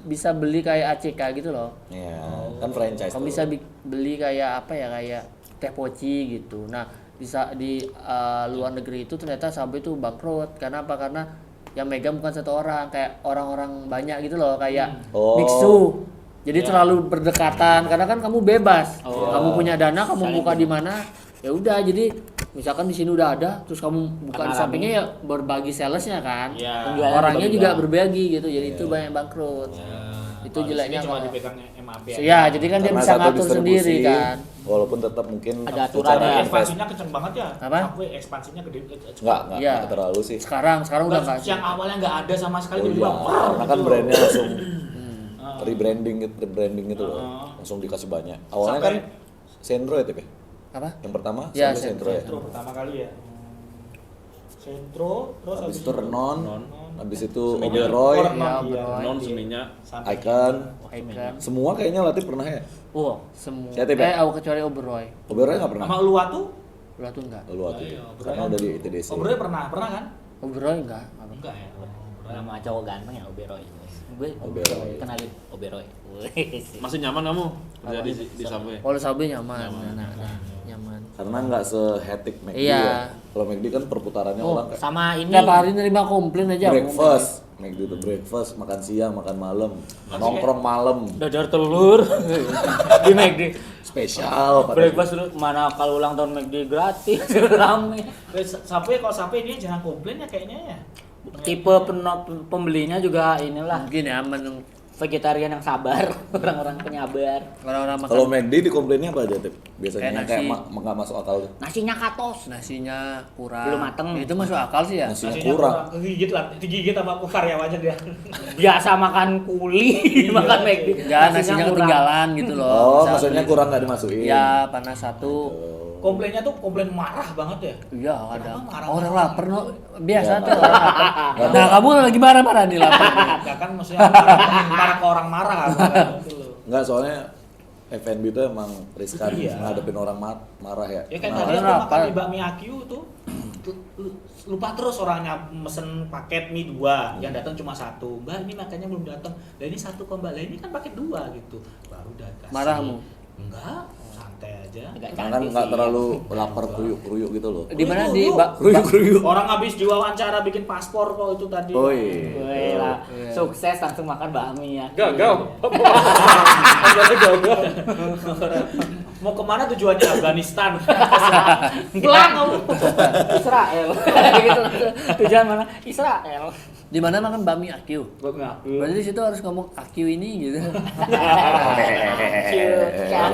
bisa beli kayak ACK gitu loh. Iya, kan franchise. Kamu tuh. bisa beli kayak apa ya kayak teh poci gitu. Nah bisa di luar negeri itu ternyata Subway itu bangkrut. Karena apa? Karena yang megang bukan satu orang, kayak orang-orang banyak gitu loh, kayak Oh. mixu. Jadi terlalu berdekatan karena kan kamu bebas. Kamu punya dana, kamu Saling buka di mana? Ya udah, jadi misalkan di sini udah ada, terus kamu buka di Karena sampingnya ya berbagi salesnya kan. Iya. Penjualan Orangnya juga juga beda. berbagi gitu. Jadi itu banyak bangkrut. Itu Kalau di jeleknya sini cuma kalau- dipegang MAP aja. Ya, jadi kan dia Karena bisa satu ngatur distribusi, sendiri kan. Walaupun tetap mungkin Ada aturannya. secara invest- Ekspansinya kenceng banget ya. Apa? Subway ekspansinya gede. Enggak Iya. terlalu sih. Sekarang udah Enggak, nggak. yang awalnya nggak ada sama sekali Oh tiba-tiba iya, wah, karena kan gitu. brandnya langsung Ah. rebranding gitu loh. Langsung dikasih banyak. Awalnya Sampai- kan Sendro ya, Tip ya? Apa? Yang pertama Ya, sampai Sendro ya. Sentro pertama kali ya. Sentro, terus Habis itu Renon, habis itu Seninya. Oberoi, Oh, Renon, Ya, iya. Oberoi. Non seninya Sampai- Icon. Icon. Semua kayaknya Latif pernah ya. Oh, semua. Saya tipe. Aku kecuali Oberoi. Oberoi nggak pernah. Sama Uluwatu? Udah tuh enggak. Lalu waktu Oh, itu. iya, Oberoi Karena kan- udah di ITDC. Oberoi pernah kan? Oberoi enggak. Enggak ya. Nama cowok ganteng ya Oberoi. Gue Oberoi. kenalin Oberoi. masih nyaman kamu kerja di Subway? Kalau Subway nyaman, nyaman. Karena nggak sehetik McD Iya. ya. Kalau McD kan perputarannya Oh, orang kayak Sama ini. Tiap hari nerima komplain aja. breakfast. McD itu breakfast, makan siang, makan malam, nongkrong malam, dadar telur di McD. spesial. pada- Breakfast dulu mana kalau ulang tahun McD gratis rame. Sampai kalau sampai dia jangan komplain ya kayaknya ya. Tipe pembelinya juga inilah Mungkin ya aman vegetarian yang sabar, orang-orang penyabar. orang-orang makan Kalau McD dikomplainnya apa aja, Tip? Biasanya Kayak kayak nasi. nggak masuk akal tuh. Nasinya katos. nasinya kurang. Belum mateng. Itu masuk akal sih ya. Nasinya Nasinya kurang. Digigit lah, digigit sama karyawannya dia. Biasa makan kuli, makan McD. Enggak, nasinya kurang. ketinggalan gitu loh. Oh, Misal maksudnya beli- kurang nggak dimasukin. Ya, panas satu. Komplainnya tuh komplain marah banget ya. Iya, ada. Kenapa marah? Orang lapar no. Biasa Ya, tuh orang lapar. Nah, kamu lagi marah-marah nih lapar. Ya kan maksudnya marah ke orang marah gitu loh. Nggak, soalnya F&B itu emang riskan Iya. ngadepin orang marah ya. Ya kan Nah, tadi aku Kenapa? makan di bakmi Akyu tuh lupa terus orangnya mesen paket mie 2 yang datang cuma satu. Mbak ini makannya belum datang. Lah ini satu kok Mbak. Lah ini kan paket 2 gitu. Baru udah kasih. Marahmu? Enggak, santai aja. Agak karena kan cantik nggak sih. terlalu lapar kruyuk-kruyuk gitu loh. Di mana di Kruyuk-kruyuk. Orang habis diwawancara bikin paspor kok itu tadi. Oh iya. Wih lah, Iya. sukses langsung makan bakmi ya. Gagal. Mau kemana tujuannya Afghanistan? Pulang kamu. Israel. gitu. Tujuan mana? Israel. Di mana makan bakmi Akyu? Bakmi aku. Berarti di situ harus ngomong Akyu ini gitu.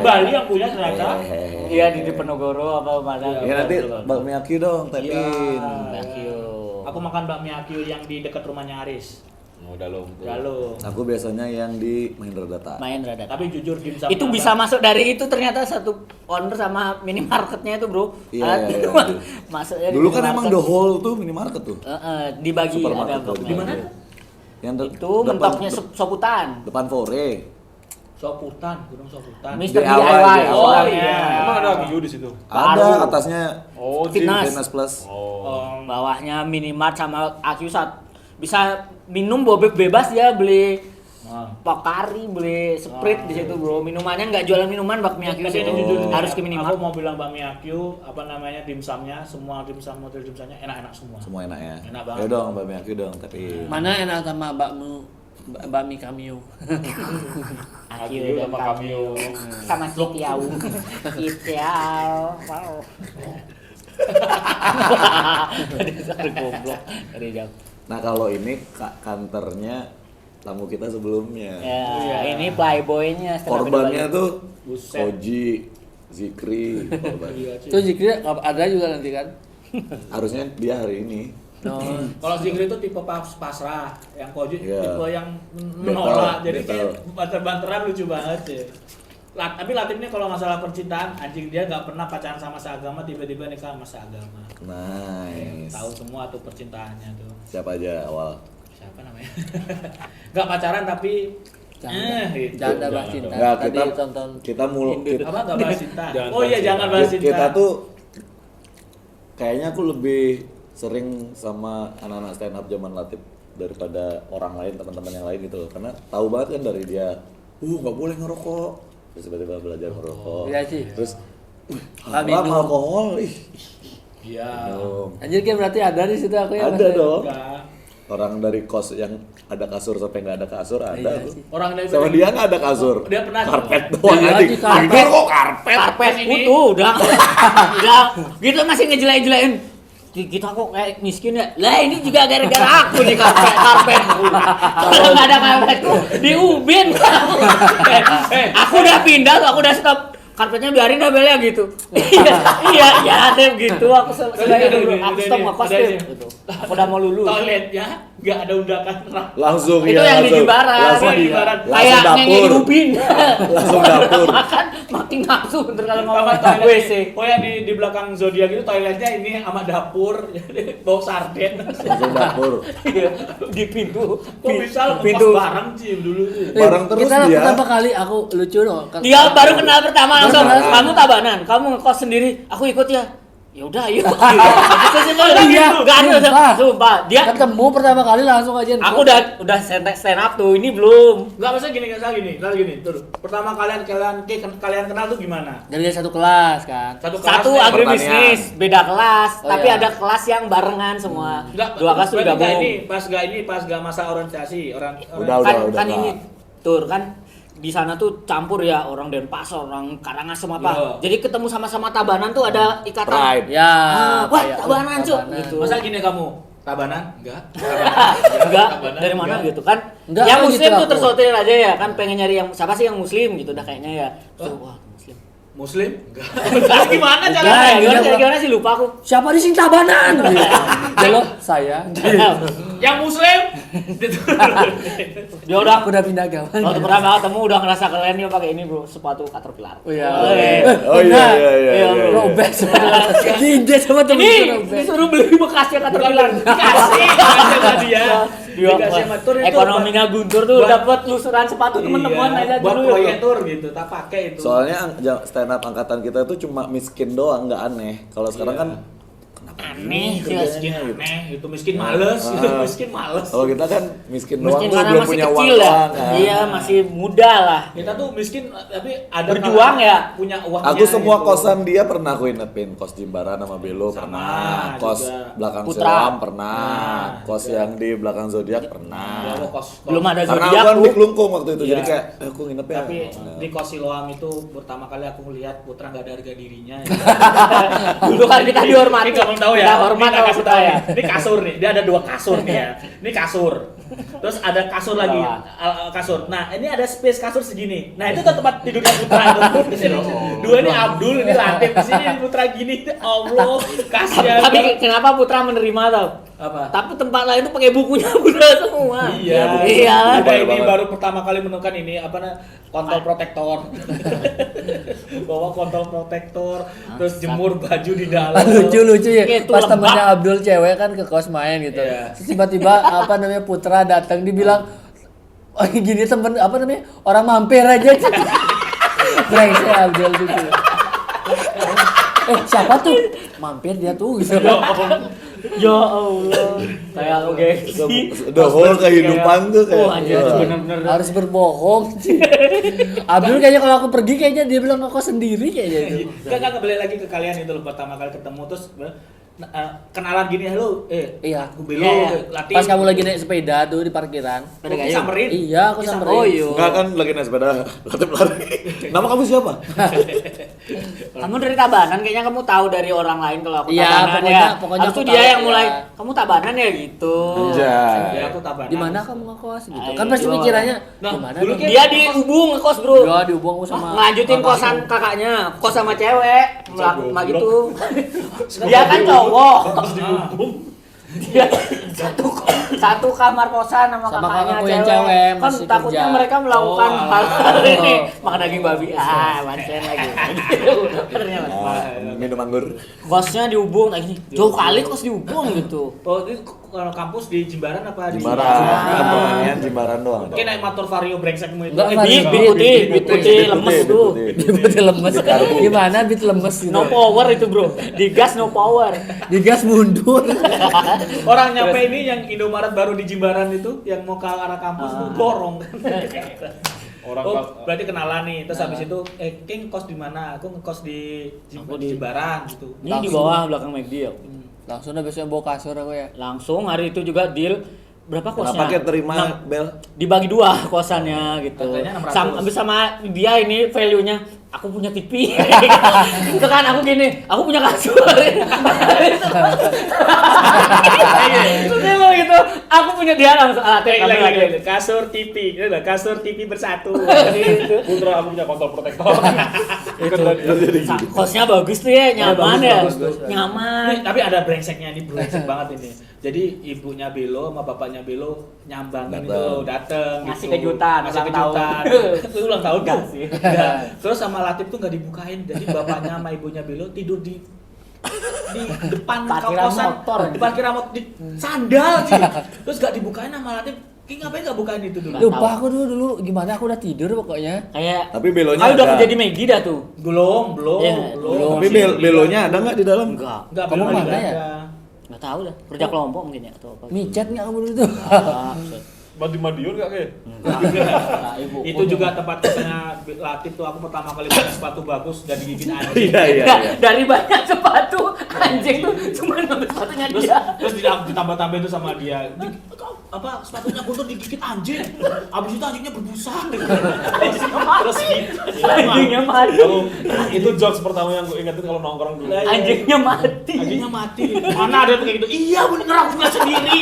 Bali yang punya ternyata. Iya di Diponegoro apa mana? Ya nanti bakmi Aki dong, tapin. Thank you. Aku makan bakmi Akyu yang di dekat rumahnya Aris. Oh, dalam. Lalu. Aku biasanya yang di Mahindra Data. Main rada. Tapi jujur dimsum Itu bisa masuk dari itu ternyata satu owner sama minimarketnya itu bro. Iya, iya, iya. Masuknya di Dulu kan minimarket. emang the whole tuh minimarket tuh. Dibagi ada Supermarket tuh. bloknya. Di mana? Yang Itu mentoknya soputan. depan Fore. Soputan, Gunung Soputan. Mister DIY, DIY. Oh, orangnya. iya. Emang ada Giu di situ. Ada Baru. atasnya Oh, Fitness. Fitness Plus. Oh. Bawahnya minimart sama AQ1. Bisa minum bobek bebas ya, beli Pokari, beli Sprite di situ bro. Minumannya nggak jualan minuman bakmi AQ Tapi itu. ini jujur nih, Harus ke Aku minimart. mau bilang bakmi AQ, apa namanya dimsumnya, semua dimsum model dimsumnya enak-enak semua. Semua enak ya. Enak banget. Ya dong, Mbak Miyaki dong, tapi Mana enak sama bakmi Cameo? AQ AQ dan sama Cameo. Sama Kitiau. Kitiau. Wow. Dasar goblok. Dari jauh. nah kalau ini kantornya tamu kita sebelumnya. Ya, ini playboy-nya. stand up Korbannya Indo tuh Buset. Koji, Zikri, korban. Iya, Ci. Itu Zikri ada juga nanti kan? Harusnya dia hari ini. No. Kalau Zikri itu tipe pasrah, yang Koji Iya. tipe yang menolak. Battle, Jadi kayak battle. banter-banteran lucu banget ya. Tapi Latifnya kalau masalah percintaan, anjing dia nggak pernah pacaran sama seagama, tiba-tiba nikah sama seagama. Nice. Tahu semua tuh percintaannya tuh. Siapa aja awal? Siapa namanya? Nggak pacaran tapi gitu. Jangan bahas cinta. Enggak, Tadi kita tonton Apa nggak bahas cinta? Jangan Oh iya bahas jangan cinta. bahas cinta. Kita tuh kayaknya aku lebih sering sama anak-anak stand up zaman Latif daripada orang lain, teman-teman yang lain gitu loh. Karena tahu banget kan dari dia, nggak boleh ngerokok. Terus tiba-tiba belajar ngerokok. Iya sih. Terus Nggak haram minum. alkohol, Iya. minum. Anjir kayak berarti ada di situ aku ya. Ada Mas? dong. Enggak. Orang dari kos yang ada kasur sampai nggak ada kasur ada Iya tuh. sih. Orang dari Sama dia nggak ada kasur. Dia pernah Karpet doang Iya, anjing. di karpet. Tidur kok karpet. karpet Ini- utuh udah gitu masih ngejelain kita kok kayak miskin ya lah ini juga gara-gara aku nih karpet kalau nggak ada karpetku di ubin aku udah pindah tuh, aku udah stop karpetnya biarin dah Bel ya gitu iya deh gitu aku selesai dulu aku stop ngekos Udah deh ini. gitu aku udah mau lulus Toiletnya nggak ada undakan neraka. Langsung itu ya. yang di langsung. Jimbaran Langsung di Jimbaran. kayak ngenge di ubin Langsung dapur. makan makin nafsu bentar kalau Sama ngomong toilet WC Oh yang di belakang zodiak itu toiletnya ini sama dapur bau sarden. Langsung dapur. Iya, di pintu Kok bisa lepas pintu barang sih dulu sih. Barang terus kita dia. pertama kali aku lucu dong. dia baru kenal pertama langsung Baru kenal. kamu tabanan kamu ngekos sendiri aku ikut ya ya udah ayo Iya, nggak ada sumpah dia ketemu pertama kali langsung aja. aku udah stand up tuh ini belum Enggak masa gini gini. Tuh. Pertama kalian kenal tuh gimana? dari satu kelas kan. Satu satu nih. agribisnis beda kelas Oh, tapi iya. ada kelas yang barengan semua Enggak, dua kelas tuh berarti nggak gabung ini pas gak masa orientasi Udah, kan Pak. ini tur kan di sana tuh campur ya orang Denpasar, orang Karangasem apa. Iya. Jadi ketemu sama-sama Tabanan tuh ada ikatan. Pride. Ya. Wah, kayak Tabanan, Cuk. Tabanan. Gitu. Masa gini kamu? Tabanan? Enggak. Enggak, Tabanan, dari mana enggak. gitu kan? Enggak, yang kan muslim gitu tuh aku. tersortir aja ya kan pengen nyari yang siapa sih yang muslim gitu dah kayaknya ya. Terus, wah, muslim. Muslim? Enggak. Gimana Enggak, caranya? gimana sih lupa aku. Siapa di sini Tabanan? Halo, saya. Yang muslim? Dia udah Aku udah pindah agama. waktu pertama ketemu udah ngerasa keren dia pakai ini bro sepatu Caterpillar. Oh iya. Oh iya iya iya. Iya, iya. Robek sebenarnya. Diinjek sama temen Ini robek. disuruh beli bekasnya Caterpillar. Dikasih sama dia. Dia Dikasih sama tur itu. ekonominya guntur tuh buat- dapat lusuran sepatu teman-teman Iya, aja buat dulu. proyek tur gitu, tak pakai itu. Soalnya stand up angkatan kita tuh cuma miskin doang, nggak aneh. Kalau sekarang Iya. kan Aneh sih miskin gitu. aneh, itu miskin males, Ah. itu miskin males. Kalau kita kan miskin doang Miskin tuh karena belum masih punya uang kecil ya. doang kan. Iya, masih muda lah. Kita tuh miskin tapi ada Berjuang kalanya ya? punya uangnya. Aku semua gitu. kosan dia pernah aku inepin, kos Jimbaran sama Belo Sama, pernah, kos juga. belakang Putra. Siloam pernah, Nah, kos juga. yang di belakang Zodiak Ya, pernah. aku kos. Belum ada Karena aku zodiak kan di tuh. Kelungkung waktu itu, jadi Iya. kayak aku nginep ya. Tapi Nah. di kos Siloam itu pertama kali aku melihat Putra nggak ada harga dirinya. Dulu kan kita dihormati. Ini kamu tahu ya. Kita hormat Ini sama kasih Putra tahu ya. nih. Ini kasur nih. Dia ada 2 kasur nih ya. Ini kasur. Terus ada kasur lagi. Bawah. Kasur. Nah, ini ada space kasur segini. Nah, itu tempat tidurnya Putra tuh. Di sini. Dua ini Abdul, ini Latif. Di sini Putra gini. Allah, kasihan. Tapi kenapa Putra menerima tau? Apa? Tapi tempat lain tuh pakai bukunya udah semua. Iya, Iya. Ada Boleh ini banget. baru pertama kali menemukan ini kontol protektor. Bawa kontol protektor, terus jemur baju di dalam. Lucu ya Itu pas lembab. temennya Abdul cewek kan ke kos main gitu. Iya. Terus tiba-tiba Putra datang dibilang oh gini temen orang mampir aja. Brengsek Abdul gitu. Siapa tuh? Mampir dia tuh gitu. Ya Allah. Kayak oke. The whole kehidupan tuh kayak. Oh anjir wah. bener-bener. Harus berbohong. Abdul kayaknya kalau aku pergi kayaknya dia bilang kok sendiri kayaknya itu. Enggak balik lagi ke kalian itu loh pertama kali ketemu terus kenalan gini halo Iya. aku Belo Iya. latih Pas kamu lagi naik sepeda tuh di parkiran. Aku samperin. Iya, aku samperin. Oh iya. Enggak kan lagi naik sepeda, latih lari. Nama kamu siapa? Kamu dari Tabanan kayaknya kamu tahu dari orang lain kalau aku Iya, Tabanan pokoknya Habis aku itu dia tahu, yang mulai iya. kamu Tabanan ya gitu. Anjay. Ya aku tabanan. Di mana kamu ngekos gitu? Ayo, Kan pasti coba. pikirannya Nah, gimana dulu nih? kayak- Dia di Ubung ngekos, Bro. Ya dihubung sama Ngelanjutin kakakku. kosan kakaknya, kos sama cewek, melakukan gitu. Dia kan cowok. Dia satu kamar kosan sama Sama kakaknya kakakku yang cewek, Kan masih takutnya kerja. mereka melakukan Oh. hal ini, makan daging babi. Mancen lagi. Ternyata. Minum anggur. Kosnya di Ubung, kayak gini. Jauh kali kos di Ubung gitu. Oh, itu kalau kampus di Jimbaran apa di Jimbaran, kan pertanian Jimbaran doang. Mungkin naik motor Vario brengsekmu itu. Enggak, Bit putih, bit putih lemes tuh. Dia betul lemes. Gimana bit lemes gitu. No power itu, Bro. Digas no power. Digas mundur. Orang nyampe ini yang Indomaret baru di Jimbaran itu yang mau ke arah kampus tuh gorong kan. Berarti kenalan nih. Terus habis itu King kos di mana? Aku ngekos di Aku di- Jimbaran gitu. Ini di bawah belakang McD ya. Langsung udah biasanya bawa kasur aku ya. Langsung hari itu juga deal berapa kosnya? Kenapa kayak terima Enam. bel? Dibagi dua kosannya gitu. Harganya 600. Sama dia ini value-nya aku punya TV. Itu kan aku gini, aku punya kasur. Itu dia mau gitu, aku punya dia langsung Lagi kasur TV. Ini lah kasur TV bersatu. gitu. Putra aku punya kontol protektor. Kosnya bagus tuh ya, nyaman ya. bagus, bagus. Nyaman. Nih, tapi ada brengseknya ini, brengsek banget ini. Jadi ibunya Belo sama bapaknya Belo nyambangin itu Dateng. dateng Ngasih gitu. kejutan, ngasih ulang kejutan. tahun. Itu ulang tahun Enggak tuh. sih. Iya. Terus sama Latif tuh nggak dibukain. Jadi bapaknya sama ibunya Belo tidur di depan Parkiran kosan, motor. di parkiran motor, di sandal sih. Terus gak dibukain sama Latif. King ngapain gak bukain itu dulu? Lupa aku dulu gimana aku udah tidur pokoknya. Kayak Tapi belonya kayak udah ada. kerja di Maggi dah tuh. Belum. Iya, belum. Tapi belonya ada nggak di dalam? Enggak. Enggak, Kamu belum mana ada. ya? Enggak tahu dah. Kerja kelompok mungkin ya atau apa. Micet nggak kamu dulu tuh? Mandi Madiun gak kayak? Enggak, ibu. Itu juga tempat kosnya Latif tuh aku pertama kali pakai sepatu bagus dan digigit anjing. Iya. Dari banyak sepatu anjing tuh cuma ngambil sepatunya Terus dia. terus ditambah-tambahin tuh sama dia. Apa sepatunya gue tuh digigit anjing. Abis itu anjingnya berbusa. Terus gitu. Anjingnya mati. Itu jokes pertama yang gue ingetin kalau nongkrong dulu. Anjingnya mati. Anjingnya mati. Mana ada tuh kayak gitu. Iya bener aku punya sendiri.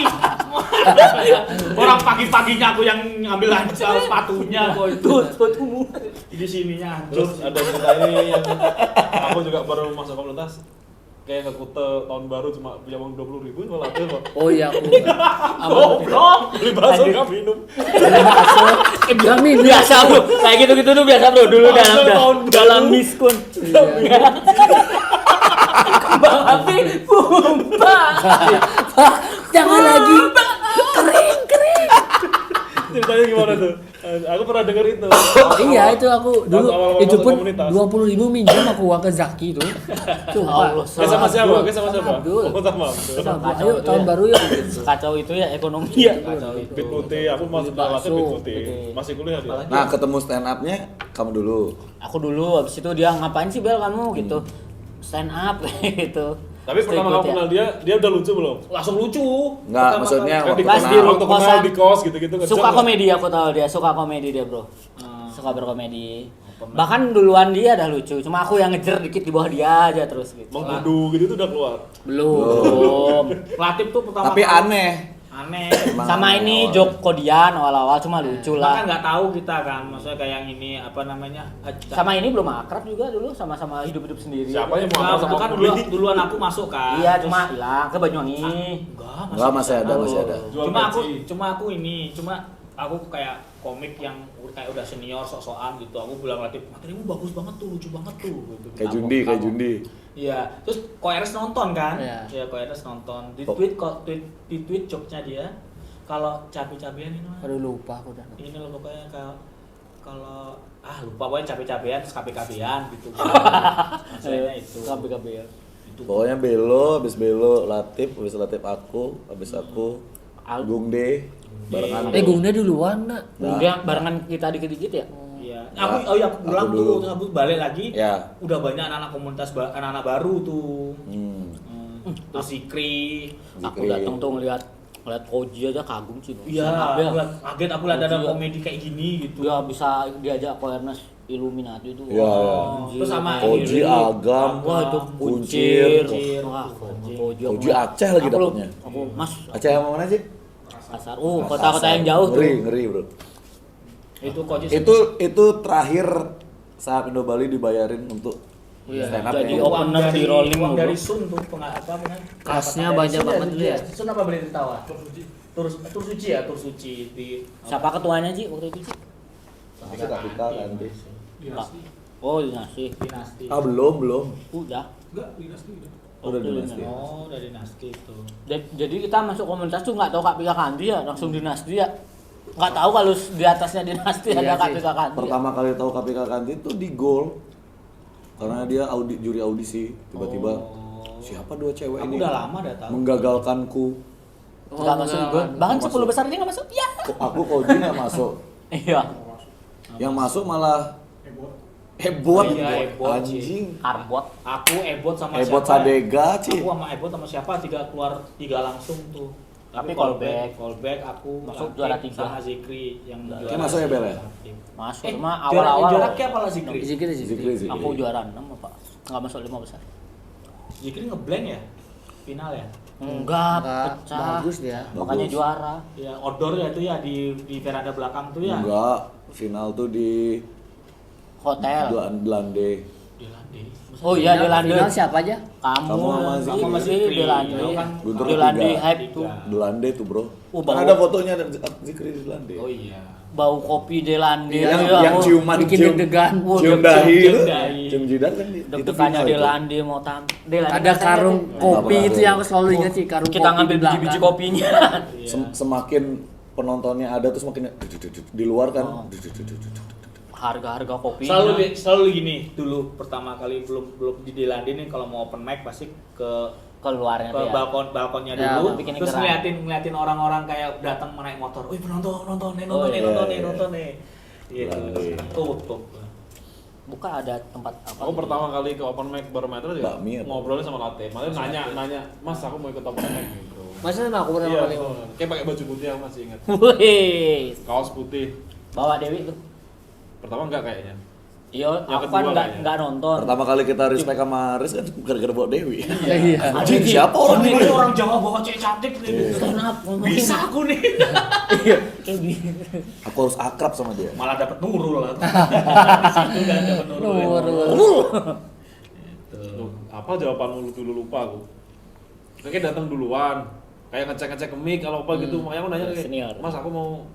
Orang pagi-paginya aku yang ngambil sepatunya kok itu. Tuh, sepatumu. Di sininya Terus hancur. ada cerita ini yang aku juga baru masuk komunitas kayak ngekute tahun baru cuma punya uang 20.000 malah tuh kok Oh iya aku. Goblok. beli bakso nggak minum. Dia minum. Biasa bro, kayak gitu-gitu tuh biasa bro. Dulu Masa tahun dalam baru? miskun. Kembang api, bumba. Jangan lagi. Ceritanya gimana tuh? Aku pernah denger itu. Iya itu aku dulu Awal-awal itu masuk pun komunitas. 20.000 minjam aku uang ke Zaki itu. Allah, Kayak sama siapa? Kayak sama siapa? Abdul. Oh, sama Abdul. Kacau Ayo itu tahun ya. baru yuk. Kacau itu ya ekonomi ya. Bit putih, aku masuk Beli bakso, kelasnya bit putih. putih. Masih kuliah dia. Nah, ketemu stand up-nya kamu dulu. Aku dulu habis itu dia ngapain sih Bel kamu gitu. Stand up gitu. Tapi Terus pertama ikut kamu ya. kenal dia udah lucu belum? Langsung lucu. Enggak, Pertama maksudnya kali. waktu Pas di kenal. Waktu kenal kosan. di kos gitu-gitu ngejok Suka nggak? komedi aku tahu dia, suka komedi dia, Bro. Suka berkomedi. Bahkan duluan dia dah lucu, cuma aku yang ngejer dikit di bawah dia aja terus gitu. Mengkudu gitu tuh udah keluar. Belum. Latif tuh pertama Tapi kali- aneh. aneh. Emang Sama aneh ini awalnya. Jok Kodian awal-awal cuma lucu Kan lah. nggak tahu kita kan, maksudnya kayak yang ini apa namanya? Sama ini belum akrab juga dulu, sama-sama hidup-hidup sendiri. Siapa yang mau Enggak, akrab sama kan Kuli? duluan aku masuk kan. Iya, Terus- cuma hilang ke Banyuwangi. Enggak, masih ada, Oh. masih ada. Jual Cuma aku kayak komik yang kayak udah senior sok-sokan gitu. Aku bilang Latif, materimu bagus banget tuh, lucu banget tuh gitu. Kayak Kamu- Jundi, kayak kamu. Jundi. Iya, terus Ko Eres nonton kan? Iya. Iya, Ko Eres nonton. Di Oh. tweet joknya dia kalau cabe-cabean ini mah. Aduh lupa aku dah. Ini loh pokoknya kalau lupa pokoknya cabe-cabean terus KB-KBan gitu. Maksudnya itu. KB ya. Itu. Pokoknya Belo, habis Belo, Latif, habis Latif aku, habis aku Gung D, barengan. Gungnya duluan nak. Udah barengan kita dikit-dikit ya. Iya. Nah, Aku pulang aku tuh, dulu. terus aku balik lagi. Ya. Udah banyak anak-anak komunitas anak-anak baru tuh. Terus Zikri. Aku datang tuh ngeliat Koji aja kagum sih. Iya, kaget aku lihat ada komedi kayak gini gitu. Dia bisa diajak awareness Illuminati itu. Iya, iya. Terus sama Koji, ini, Agam, Wah itu Kuncir. Kuncir. Wah, Koji. Koji Aceh lagi Aku- dapetnya. Aku Mas Aceh yang mana sih? Kasar. Kota-kota yang jauh tuh. Ngeri, ngeri bro. Itu Koji. Itu terakhir saat Indo Bali dibayarin untuk Iya, stand up jadi ya. opener di rolling uang bro. dari Sun tuh Kasnya banyak banget dulu ya. Sun apa beli tawa? Tur suci ya, tur suci di Siapa ketuanya Ci waktu itu Ci? Tapi KPK nanti. Oh dinasti. dinasti. Ah belum. Udah. Udah dinasti. Oh, dari dinasti itu. Jadi kita masuk komunitas tuh nggak tahu Kak Pika Kanti ya, langsung dinasti ya. Nggak tahu kalau di atasnya dinasti Iya ada Kak sih. Pika Kanti. Pertama kali tahu KPK Kanti itu di Gol. Karena dia juri audisi, tiba-tiba siapa dua cewek Aku ini udah lama dah tahu. menggagalkanku. Nggak masuk gue. Bahkan Nggak 10 masuk. besar dia nggak masuk. Ya. Aku Koji nggak masuk. Iya. Yang masuk malah Ebot, Iya, Ebot, Ci. anjing. Arbot. Aku Ebot sama Ebot siapa? Sadega, Ci. Aku sama Ebot sama siapa keluar tiga langsung tuh. Tapi callback. aku Masuk Latif juara 3. sama Zikri yang Dia masuk ya, Bel, ya? Masuk Eh, cuma juara awal-awal. ke apa lah Zikri? Zikir Zikri, Zikri. Aku juara 6 apa? Nggak masuk 5 besar. Zikri ngeblank ya? Final ya? Enggak, Enggak, pecah. bagus dia. Makanya Bagus. juara. Ya, outdoor ya itu ya di veranda belakang tuh ya. Enggak, final tuh di Hotel. Belande. Di Landi. Oh iya di Landi. Final siapa aja? Kamu Sama sama Zikri. Zikri di Landi. Itu kan Guntur Di Landi ketiga. hype tuh. Belande tuh, Bro. Oh, Kan bau. ada fotonya ada Zikri di Belande. Oh iya. Bau kopi di Landi. Yang ciuman, bikin deg-degan. cium dahi itu. dahi. Cium jidat kan itu Deg-degannya final di itu. Landi mau Di Landi Ada kan karung saya- kopi Nggak itu pernah. yang aku selalu ingat sih, karung Kita kopi ngambil di belakang. biji-biji kopinya. Semakin penontonnya ada tuh semakin di luar kan. Oh. Harga-harga kopinya. Selalu gini dulu pertama kali belum di Landi nih kalau mau open mic pasti ke keluarnya tuh ya. balkonnya Ya, dulu bikin terus gerak. ngeliatin orang-orang kayak datang naik motor. Wih penonton Oh, iya, iya. nonton nih. Gitu. Landi. Tutup. Bukan ada tempat apa? Aku pertama kali ke open mic barometer juga Bakmi apa? ngobrolnya sama Latte. Maksudnya nanya, Mas aku mau ikut open mic gitu. Masa aku pertama Iya, kali betul. Kayak pakai baju putih aku masih ingat. Wih. Kaos putih. Bawa Dewi tuh. Pertama enggak kayaknya. Iya, Yang aku kedua kan kayaknya. nggak nonton. Pertama kali kita respect sama Aris kan gara-gara bawa Dewi. Iya. Anjing siapa orang Ini ini? orang Jawa bawa cewek cantik nih. Stand up, ngomongin. Bisa aku nih. Iya, kayak gitu. Aku harus akrab sama dia. Malah dapat Nurul lah. Di situ kan dapat Nurul. Tuh, apa jawabanmu dulu lupa aku. Kayaknya datang duluan. Kayak ngecek-ngecek ke mic kalau apa gitu. Makanya aku nanya kayak, Senior. Mas aku mau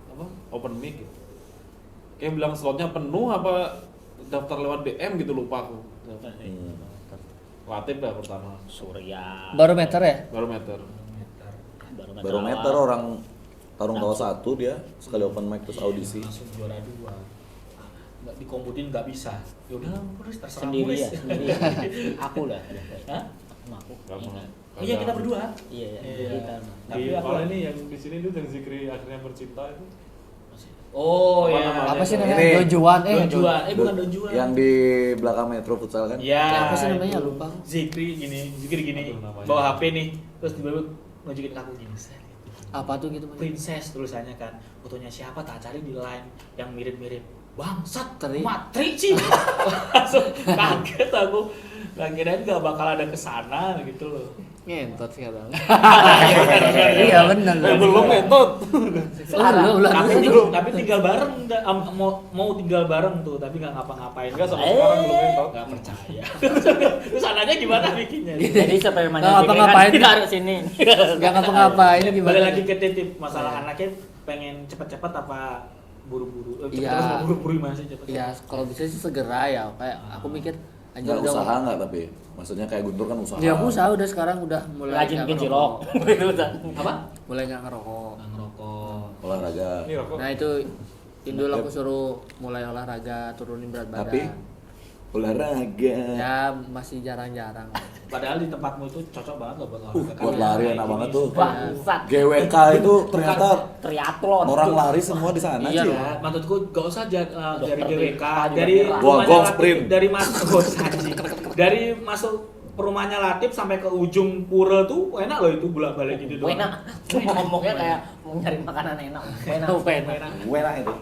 apa? Open mic gitu. Kayak bilang slotnya penuh apa daftar lewat DM gitu lupa aku. Latif dah pertama. Surya. Barometer ya? Barometer. Barometer orang tarung tawa 1 dia sekali open mic terus audisi. Langsung juara 2. Nggak dikomputin nggak bisa. Ya udah, terus terserah Sendiri Muris. ya, sendiri. Aku lah. Hah? Sama aku. Gak mau. Oh iya kita berdua. Iya, iya. Iya. Kita. Tapi Di aku kalau ini yang di sini dulu yang Zikri akhirnya bercinta itu. Oh Apa iya. namanya? Apa sih Ini. namanya? Dojuan. Donjuan. Bukan Donjuan. Yang di belakang Metro Futsal kan? Ya. Apa sih namanya? itu. Lupa. Zikri gini Aduh, namanya. bawa HP nih, terus tiba-tiba nunjukin aku gini. Set. Apa tuh gitu? Mas? Princess tulisannya kan. Fotonya siapa tak cari di line yang mirip-mirip. bangsat, Tri. matri sih. Langsung kaget aku. Gak kirain gak bakal ada kesana gitu loh. Ngentot sekarang. Iya benar. Belum ngentot. Tapi tinggal bareng, mau tinggal bareng tuh, tapi nggak ngapa-ngapain. Enggak sampai sekarang belum ngentot. Nggak percaya. Terus anaknya gimana bikinnya? Jadi siapa yang Nggak ngapa-ngapain. tidak harus sini. Gak ngapa-ngapain gimana? Balik lagi ke titip masalah anaknya pengen cepet-cepet apa buru-buru? Iya. Terus buru-buru gimana sih cepet? Ya kalau bisa sih segera ya. Kayak aku mikir anjir Nggak udah usaha nggak tapi? Maksudnya kayak Guntur kan usaha. Ya aku usaha udah sekarang udah mulai Rajin nggak bikin ngerokok. cilok. Apa? Mulai nggak ngerokok. Nggak ngerokok. Olahraga. Ini rokok. Nah itu Indul aku suruh mulai olahraga, turunin berat badan. Tapi olahraga. Ya masih jarang-jarang. Padahal di tempatmu itu cocok banget loh buat olahraga. Buat lari enak banget tuh. Bangsat. GWK itu ternyata Triathlon. orang lari semua di sana Iya sih. loh. Ya, maksudku gak usah dari Dokter GWK, Tirta juga dari merah. Gua rumahnya gong Latif, sprint. dari masuk dari masuk rumahnya Latif sampai ke ujung pura tuh enak loh itu bolak-balik gitu doang. Enak. Cuma ngomongnya kayak mau nyari makanan enak. Enak. Enak. Enak itu.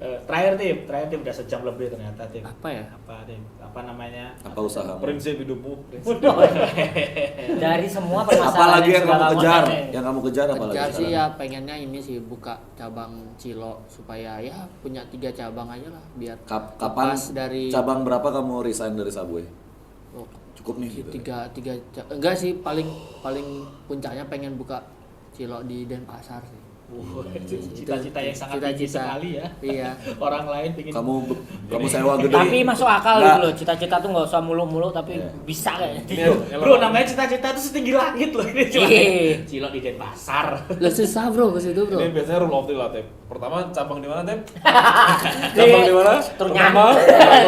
Terakhir tip udah sejam lebih ternyata tip. Apa ya? Apa namanya? Apa usahamu? Prinsip hidupmu. Dari semua permasalahan Apalagi yang kamu segala kejar? macam. Yang kamu kejar apa lagi? Kejar sih sekarang? ya pengennya ini sih buka cabang Cilo supaya ya punya 3 cabang aja lah biar Kapan lepas dari cabang berapa kamu resign dari Subway? Oh, Cukup nih gitu. tiga enggak sih paling puncaknya pengen buka Cilo di Denpasar sih. Itu cita-cita yang sangat tinggi Cita-cita. sekali ya. Iya. Orang lain pingin Kamu sewa gedung. Tapi masuk akal Nggak. gitu loh. Cita-cita tuh nggak usah mulu-mulu tapi Iya. bisa kayaknya. Bro, namanya cita-cita itu setinggi langit loh ini cuma. Iya. Cilok di Denpasar. Lah susah bro ke situ bro. Ini biasanya rule of the lah, Tep. Pertama cabang di mana, Tep? Cabang di mana? Ternyan.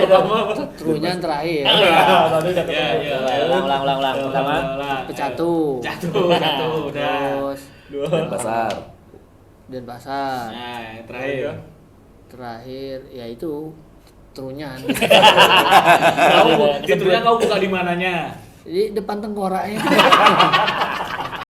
Pertama. Trunya terakhir. Tadi udah Ya, ya. Ulang. Pertama. Pecatu. Jatuh, udah. Terus Denpasar. Denpasar. Nah, yang terakhir. Terakhir ya itu Trunyan. Kamu, di Trunyan kau buka di mananya? Di depan tengkoraknya.